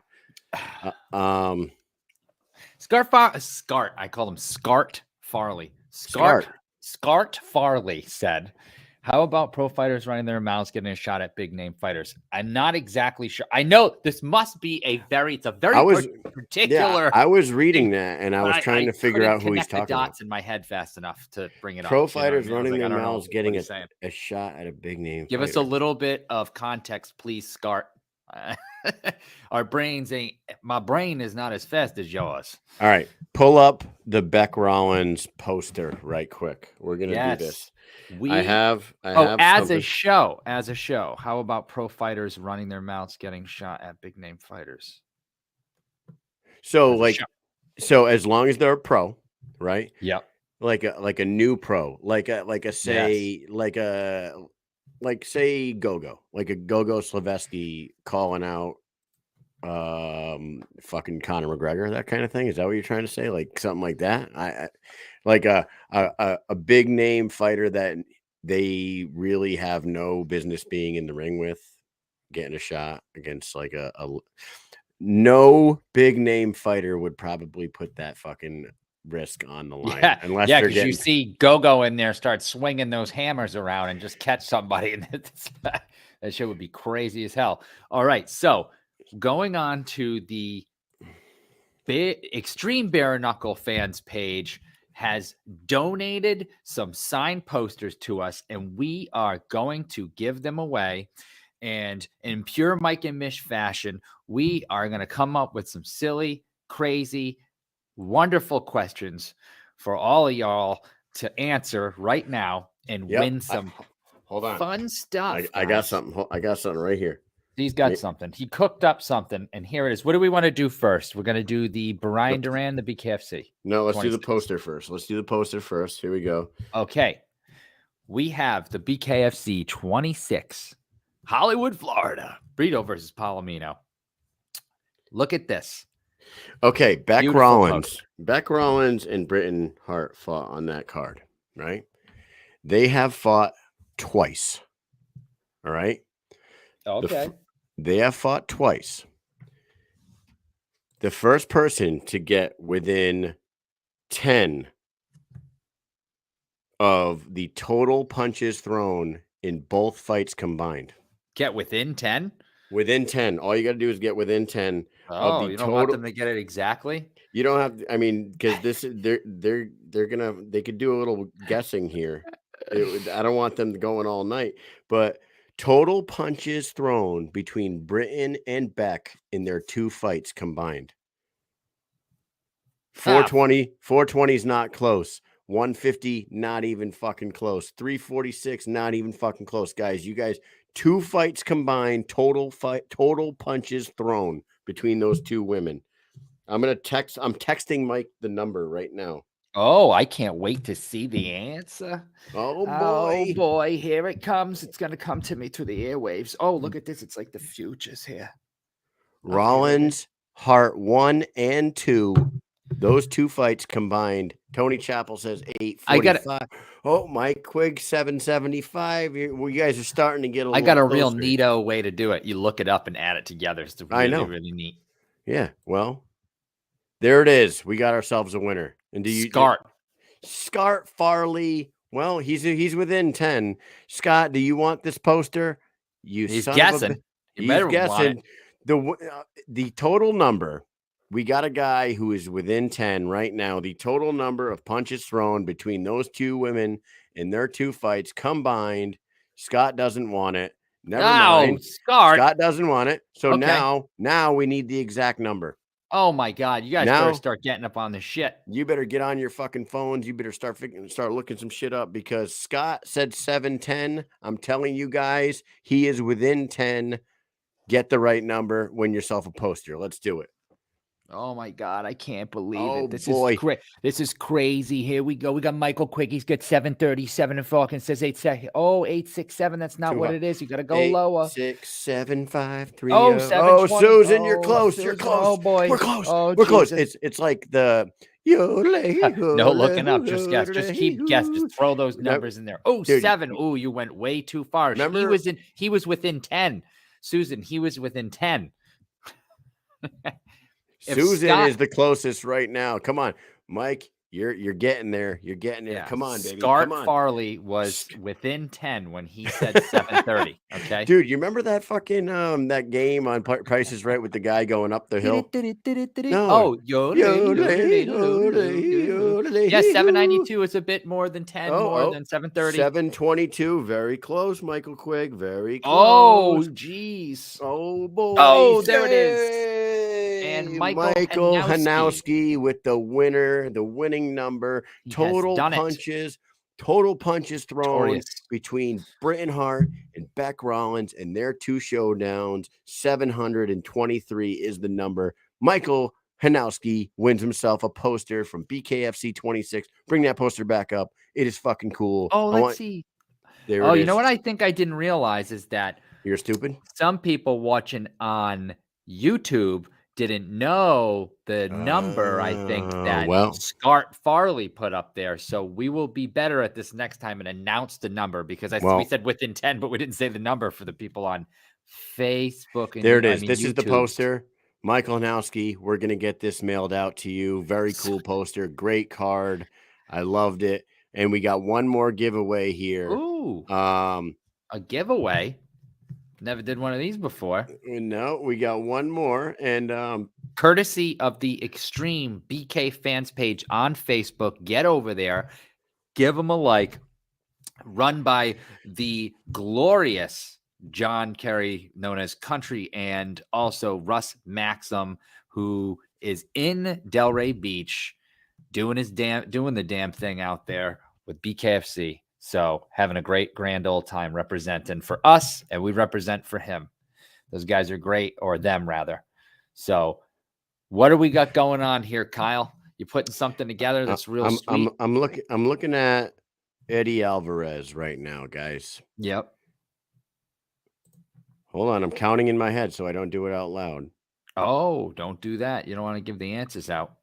Scart. I call him Scart Farley. Scart Farley said, how about pro fighters running their mouths, getting a shot at big name fighters? I'm not exactly sure. I know this must be it's a very particular. Yeah, I was reading that and I was trying to figure out who he's talking about. Dots in my head fast enough to bring it up. Pro fighters running their mouths, getting a shot at a big name. Give us a little bit of context, please, Scart. My brain is not as fast as yours. All right, pull up the Bec Rawlings poster right quick. We're gonna do this. I have as a show. How about pro fighters running their mouths, getting shot at big name fighters? So as long as they're a pro, right? Yep. Like a new pro, say Gogo, like a Gogo Slavetsky calling out fucking Conor McGregor, that kind of thing. Is that what you're trying to say? Like something like that? I like a big name fighter that they really have no business being in the ring with, getting a shot against like a no big name fighter would probably put that fucking risk on the line. Unless because you see Gogo in there start swinging those hammers around and just catch somebody, and that shit would be crazy as hell. All right, so going on to the Extreme Bareknuckle fans page has donated some signed posters to us, and we are going to give them away. And in pure Mike and Mish fashion, we are going to come up with some silly, crazy, wonderful questions for all of y'all to answer right now and win some fun stuff. I got something. I got something right here. He's got something. He cooked up something, and here it is. What do we want to do first? We're going to do the Bryan Duran, the BKFC. No, let's do the poster first. Here we go. Okay. We have the BKFC 26, Hollywood, Florida. Brito versus Palomino. Look at this. Okay, Bec Rawlings and Britton Hart fought on that card, right? They have fought twice. All right. Okay. They have fought twice. The first person to get within 10 of the total punches thrown in both fights combined. Get within 10? Within 10. All you got to do is get within 10 of Oh, the you don't want total. them to get it exactly? You don't have, I mean, because this is they could do a little guessing here. I don't want them going all night, but total punches thrown between Britain and Bec in their 2 fights combined. 420 is not close. 150, not even fucking close. 346, not even fucking close. Guys, you guys, 2 fights combined, total punches thrown between those 2 women. I'm texting Mike the number right now. Oh, I can't wait to see the answer. Oh Oh boy. boy, here it comes. It's gonna come to me through the airwaves. Oh, look at this. It's like the future's here. Rawlins, Hart 1 and 2. Those 2 fights combined. Tony Chappell says 845. Oh, Mike Quigg 775. You guys are starting to get a little I got a closer. real neato way to do it. You look it up and add it together. It's really, I know. really neat. Yeah, well, there it is. We got ourselves a winner. And Scart Farley. Well, he's within 10. Scott, do you want this poster? He's guessing. He's guessing. The total number. We got a guy who is within 10 right now. The total number of punches thrown between those 2 women in their 2 fights combined. Scott doesn't want it. Never mind. Scott doesn't want it. So okay. now we need the exact number. Oh my God. You guys better start getting up on the shit. You better get on your fucking phones. You better start looking some shit up because Scott said 710. I'm telling you guys, he is within 10. Get the right number. Win yourself a poster. Let's do it. Oh my God, I can't believe it. This boy. is great. This is crazy. Here we go. We got Michael Quick. He's got 737 and Falcon says 867. Oh, 867. That's not what it is. You got to go lower. 67530. Oh, 720. Susan, you're close. Susan. You're close. Oh boy. We're close. Oh, we're close. Jesus. It's like the no looking up. Just guess. Just keep guess. Just throw those numbers in there. Oh, dude, 7. Oh, you went way too far. Remember? He was within 10. Susan, he was within 10. Susan is the closest right now. Come on, Mike. You're getting there. You're getting there. Yeah. Come on, baby. Scott Farley was within 10 when he said 730. Okay, dude. You remember that fucking that game on Price is Right with the guy going up the hill? No. Yeah, 792 is a bit more than 10, more than 730. 722. Very close, Michael Quigg. Very close. Oh, jeez. Oh boy. Oh, there it is. And Michael Hanowski with the winning number. Total punches thrown between Britain Hart and Bec Rawlings and their 2 showdowns. 723 is the number. Michael Hanowski wins himself a poster from BKFC 26. Bring that poster back up. It is fucking cool. Oh, let's see. There it is. You know what I think I didn't realize is that you're stupid. Some people watching on YouTube didn't know the number, I think, that Scott Farley put up there. So we will be better at this next time and announce the number because we said within 10, but we didn't say the number for the people on Facebook. And there it is. This is the poster. Michael Hanowski, we're going to get this mailed out to you. Very cool poster. Great card. I loved it. And we got one more giveaway here. Ooh, a giveaway? Never did one of these before. No, we got one more. And courtesy of the Extreme BK fans page on Facebook. Get over there. Give them a like. Run by the glorious John Kerry, known as Country, and also Russ Maxim, who is in Delray Beach doing the damn thing out there with BKFC. So having a great grand old time representing for us, and we represent for him. Those guys are great, or them rather. So what do we got going on here, Kyle? You putting something together that's real sweet? I'm looking at Eddie Alvarez right now, guys. Yep. Hold on, I'm counting in my head so I don't do it out loud. Oh, don't do that. You don't want to give the answers out.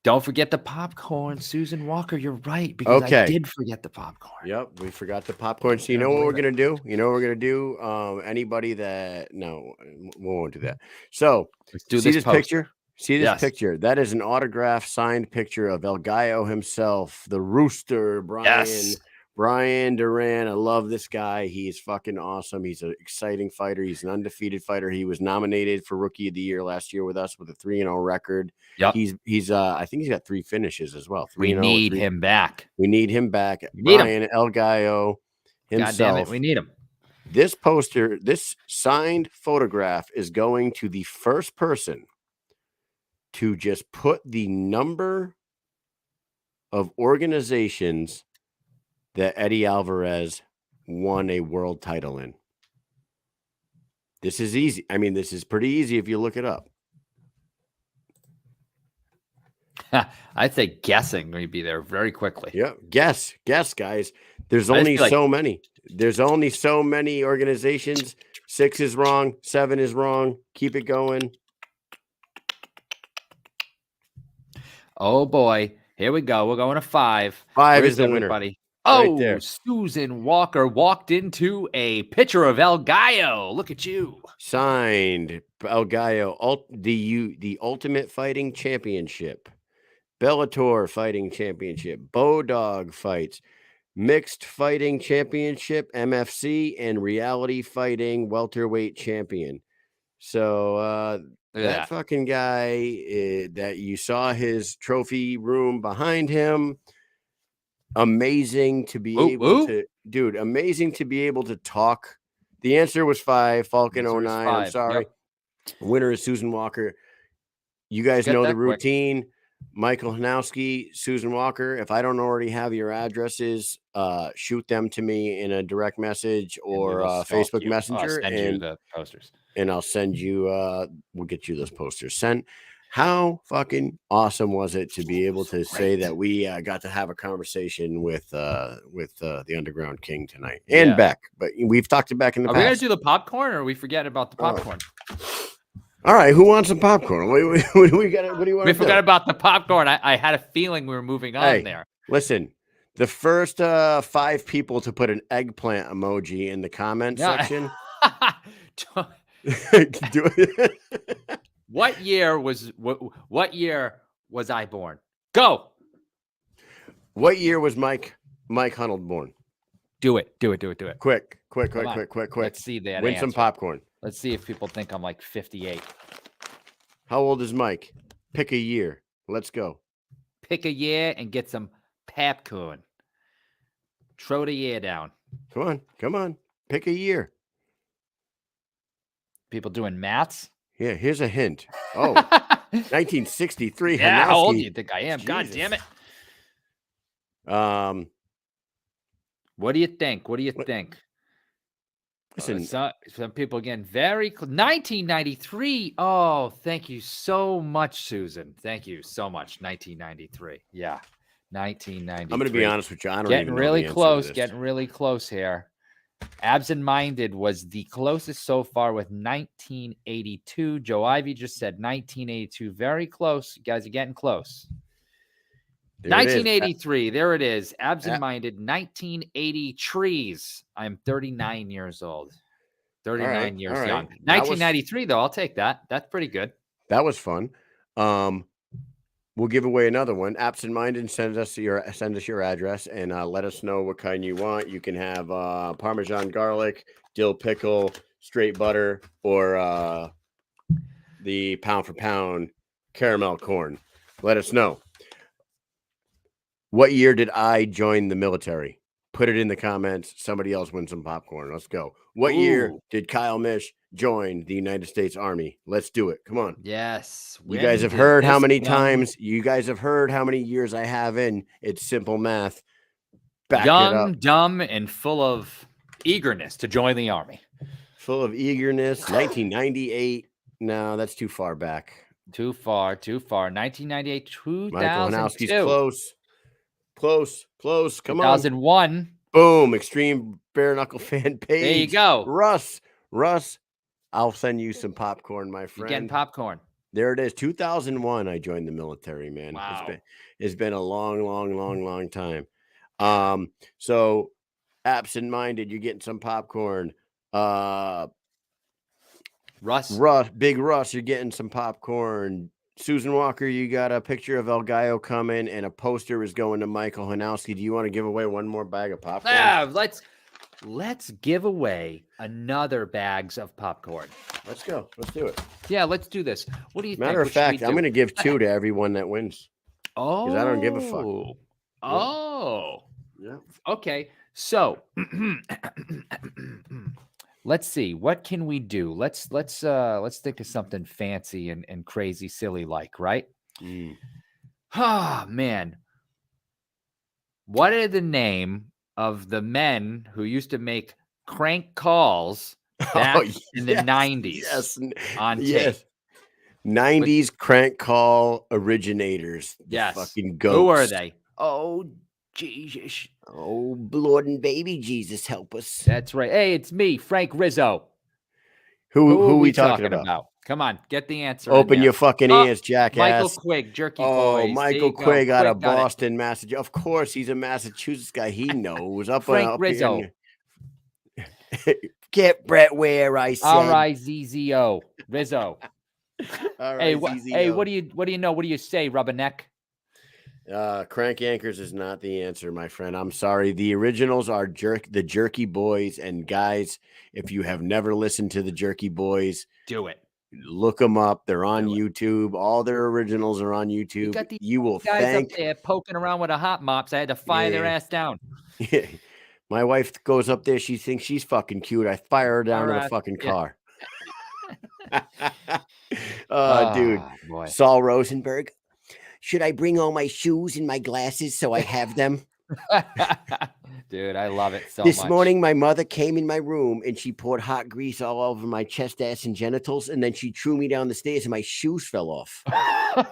Don't forget the popcorn, Susan Walker. You're right, because I Okay. did forget the popcorn. Yep, we forgot the popcorn. So you Can't know what we're believe gonna do? You know what we're gonna do? Anybody that no, we won't do that. So Let's do see this this poster. picture? See this Yes. picture? That is an autographed, signed picture of El Gallo himself, the Rooster, Bryan Duran. I love this guy. He's fucking awesome. He's an exciting fighter. He's an undefeated fighter. He was nominated for Rookie of the Year last year with us with a 3-0 record. Yep. He's I think he's got 3 finishes as well. We 3-0, need him back. We need him back. We need him. Bryan El Gallo himself. God damn it, we need him. This poster, this signed photograph is going to the first person to just put the number of organizations that Eddie Alvarez won a world title in. This is easy. I mean, this is pretty easy if you look it up. I'd say guessing we'd be there very quickly. Yeah, guess, guys. There's I just only feel like- so many. There's only so many organizations. 6 is wrong. 7 is wrong. Keep it going. Oh boy, here we go. We're going to 5. 5 Where's is the winner. everybody? Right Oh, there. Susan Walker walked into a picture of El Gallo. Look at you. Signed El Gallo, the Ultimate Fighting Championship, Bellator Fighting Championship, Bodog Fights, Mixed Fighting Championship, MFC, and Reality Fighting Welterweight Champion. So Look at that that. fucking guy that you saw his trophy room behind him. Amazing to be able to, dude. Amazing to be able to talk. The answer was 5. Falcon Answer was 09. I'm 5. sorry. Yep. Winner is Susan Walker. You guys Get know that the quick. routine. Michael Hanowski, Susan Walker. If I don't already have your addresses, shoot them to me in a direct message And we or will stalk Facebook you. Messenger, I'll send you the posters. and I'll send you. We'll get you those posters sent. How fucking awesome was it to be able to say that we got to have a conversation with the Underground King tonight and Yeah. Bec, but we've talked to Bec in the Are we gonna past. do the popcorn, or are we forgetting about the popcorn? All right, who wants some popcorn? What do we got? What do you want? We forgot about the popcorn. I had a feeling we were moving on there. Listen, the first 5 people to put an eggplant emoji in the comment section. Do it. What year was I born? Go. What year was Mike Hunold born? Do it. Quick. Come on. Let's see that. Win some answer. popcorn. Let's see if people think I'm like 58. How old is Mike? Pick a year. Let's go. Pick a year and get some popcorn. Throw the year down. Come on. Pick a year. People doing maths. Yeah, here's a hint. Oh, 1963. Yeah, how old do Hanowski. you think I am? God Jesus. damn it. What do you think? What do you think? Listen, Some people again, 1993. Oh, thank you so much, Susan. Thank you so much. 1993. Yeah. 1993. I'm going to be honest with you. I don't Getting even know really the answer to close. this. Getting really close here. Absent-minded was the closest so far with 1982. Joe Ivy just said 1982. Very close. You guys are getting close. There it is. 1983. There it is. Absent-minded. 1980 trees. I'm 39 years old. 39 years all right. young. That was- 1993, though. I'll take that. That's pretty good. That was fun. We'll give away another one. Absent-minded, send us your address and let us know what kind you want. You can have Parmesan garlic, dill pickle, straight butter, or the pound for pound caramel corn. Let us know. What year did I join the military? Put it in the comments. Somebody else win some popcorn. Let's go. What year Ooh. did Kyle Mish join the United States Army? Let's do it. Come on. Yes. You guys have heard how many times. times. You guys have heard how many years I have in. It's simple math. Back it up. Young, dumb, and full of eagerness to join the army. Full of eagerness. 1998. No, that's too far back. Too far. 1998, Michael Hanowski's 2002. Close. Come on. 2001. Boom. Extreme Bareknuckle fan page. There you go. Russ, I'll send you some popcorn, my You're friend. getting popcorn. There it is. 2001. I joined the military, man. Wow. It's been a long time. So absent-minded, you're getting some popcorn. Big Russ, you're getting some popcorn. Susan Walker, you got a picture of El Gallo coming, and a poster is going to Michael Hanowski. Do you want to give away one more bag of popcorn? Yeah, let's give away another bags of popcorn. Let's go. Let's do it. Yeah, let's do this. What do you think? Matter of fact, I'm going to give 2 to everyone that wins. Oh, because I don't give a fuck. Oh, yeah. Okay. So let's see. What can we do? Let's think of something fancy and crazy, silly, like, right? Ah, man. What are the name of the men who used to make crank calls back in the 90s on tape? 90s crank call originators. Yes. Fucking goats. Who are they? Oh, Jesus. Oh, Lord and baby Jesus, help us. That's right. Hey, it's me, Frank Rizzo. Who are we talking about? Come on, get the answer. Open your fucking ears, jackass. Michael Quigg, Jerky Boys. Oh, Michael Quigg out of Boston, Massachusetts. Of course, he's a Massachusetts guy. He knows. Frank Rizzo. Get Brett where I said. R-I-Z-Z-O. Rizzo. All right, hey, what do you know? What do you say, Rubberneck? Crank Anchors is not the answer, my friend. I'm sorry. The originals are the Jerky Boys. And guys, if you have never listened to the Jerky Boys, do it. Look them up. They're on YouTube. All their originals are on YouTube. You will guys up there poking around with a hot mops. I had to fire their ass down. Yeah. My wife goes up there. She thinks she's fucking cute. I fire her down to the fucking car. Dude. Boy. Saul Rosenberg. Should I bring all my shoes and my glasses so I have them? Dude, I love it so much. This morning, my mother came in my room and she poured hot grease all over my chest, ass, and genitals. And then she threw me down the stairs and my shoes fell off. I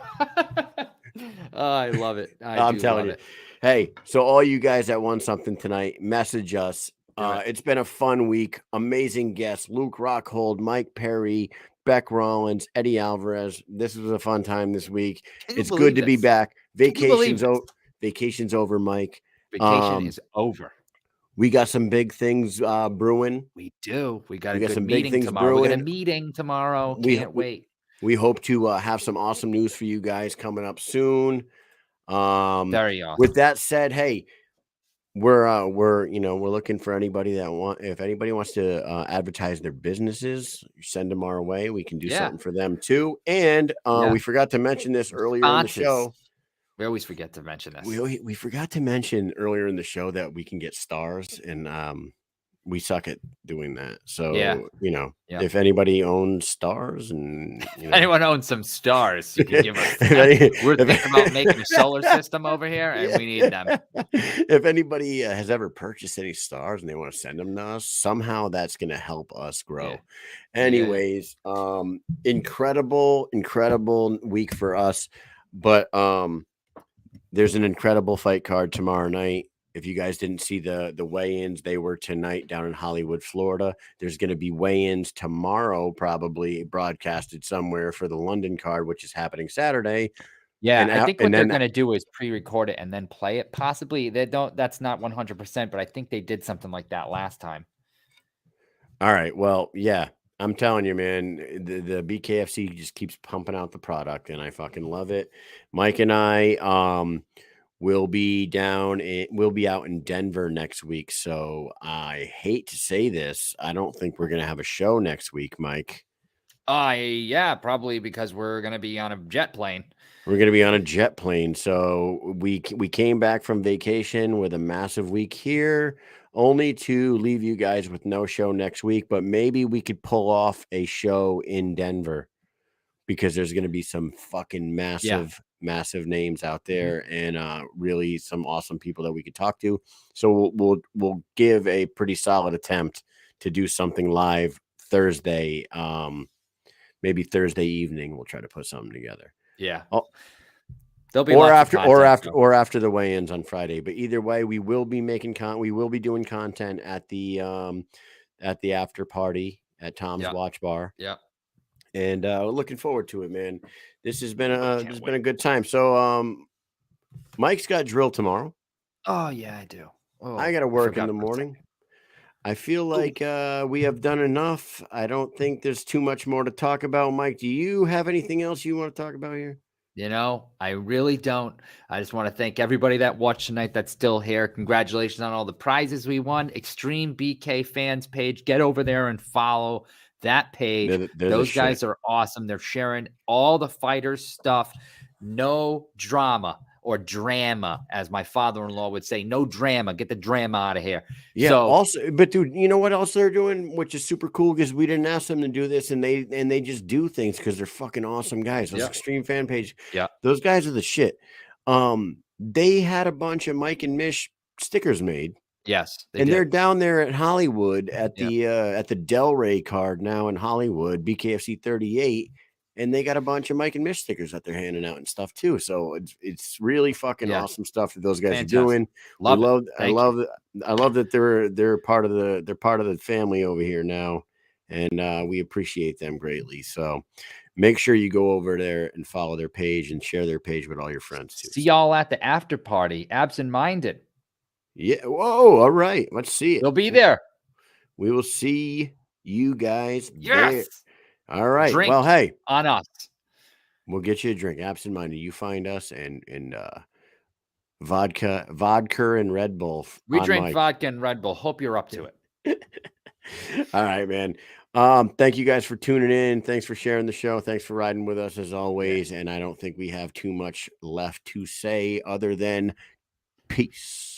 love it. I'm telling you. Hey, so all you guys that won something tonight, message us. It's been a fun week. Amazing guests. Luke Rockhold, Mike Perry, Bec Rawlings, Eddie Alvarez. This was a fun time this week. It's good to be back. Vacation's over, Mike. Vacation is over. We got some big things brewing. We do. We got some meeting big things tomorrow. brewing. We got a meeting tomorrow. Can't wait. We hope to have some awesome news for you guys coming up soon. Very awesome. With that said, hey, we're looking for anybody if anybody wants to advertise their businesses, send them our way. We can do something for them too. And we forgot to mention this earlier in the show. We always forget to mention this. We forgot to mention earlier in the show that we can get stars, and we suck at doing that. So if anybody owns stars, and anyone owns some stars, you can give us. We're thinking about making a solar system over here, and we need them. If anybody has ever purchased any stars and they want to send them to us, somehow that's going to help us grow. Anyways, incredible week for us, but there's an incredible fight card tomorrow night. If you guys didn't see the weigh-ins, they were tonight down in Hollywood, Florida. There's going to be weigh-ins tomorrow, probably broadcasted somewhere for the London card, which is happening Saturday. Yeah, I think what they're going to do is pre-record it and then play it. Possibly that's not 100%, but I think they did something like that last time. All right. Well, yeah. I'm telling you, man, the BKFC just keeps pumping out the product, and I fucking love it. Mike and I we'll be out in Denver next week. So I hate to say this. I don't think we're going to have a show next week, Mike. Yeah, probably because we're going to be on a jet plane. We're going to be on a jet plane. So we came back from vacation with a massive week here, only to leave you guys with no show next week. But maybe we could pull off a show in Denver, because there's going to be some fucking massive names out there, and really some awesome people that we could talk to. So we'll give a pretty solid attempt to do something live Thursday. Maybe Thursday evening we'll try to put something together. Yeah. There'll be after the weigh-ins on Friday. But either way, we will be we will be doing content at the after party at Tom's Watch Bar. Yeah. And looking forward to it, man. This has been Can't been a good time. So Mike's got drill tomorrow. Oh yeah, I do. Oh, I got to work in forgot the for a second. morning. I feel like we have done enough. I don't think there's too much more to talk about. Mike, do you have anything else you want to talk about here? You know, I really don't. I just want to thank everybody that watched tonight that's still here. Congratulations on all the prizes we won. Extreme BK fans page. Get over there and follow that page. They're Those guys are awesome. They're sharing all the fighters' stuff. No drama or drama, as my father-in-law would say. No drama. Get the drama out of here. Yeah. So, Also, but dude, you know what else they're doing, which is super cool because we didn't ask them to do this, and they just do things because they're fucking awesome guys. Those Yeah. extreme fan page. Yeah. Those guys are the shit. They had a bunch of Mike and Mish stickers made. yes, They're down there at Hollywood at the Delray card now in Hollywood, BKFC 38, and they got a bunch of Mike and Mish stickers that they're handing out and stuff too. So it's really fucking awesome stuff that those guys Fantastic. are doing. I love that they're part of the family over here now, and we appreciate them greatly. So make sure you go over there and follow their page and share their page with all your friends too. See y'all at the after party. Absent-minded. Yeah. Whoa. All right. Let's see it. You'll be there. We will see you guys Yes. there. All right. Drink well, hey, on us. We'll get you a drink. Absent-minded. You find us and vodka and Red Bull. We drink vodka and Red Bull. Hope you're up to it. All right, man. Thank you guys for tuning in. Thanks for sharing the show. Thanks for riding with us as always. And I don't think we have too much left to say other than peace.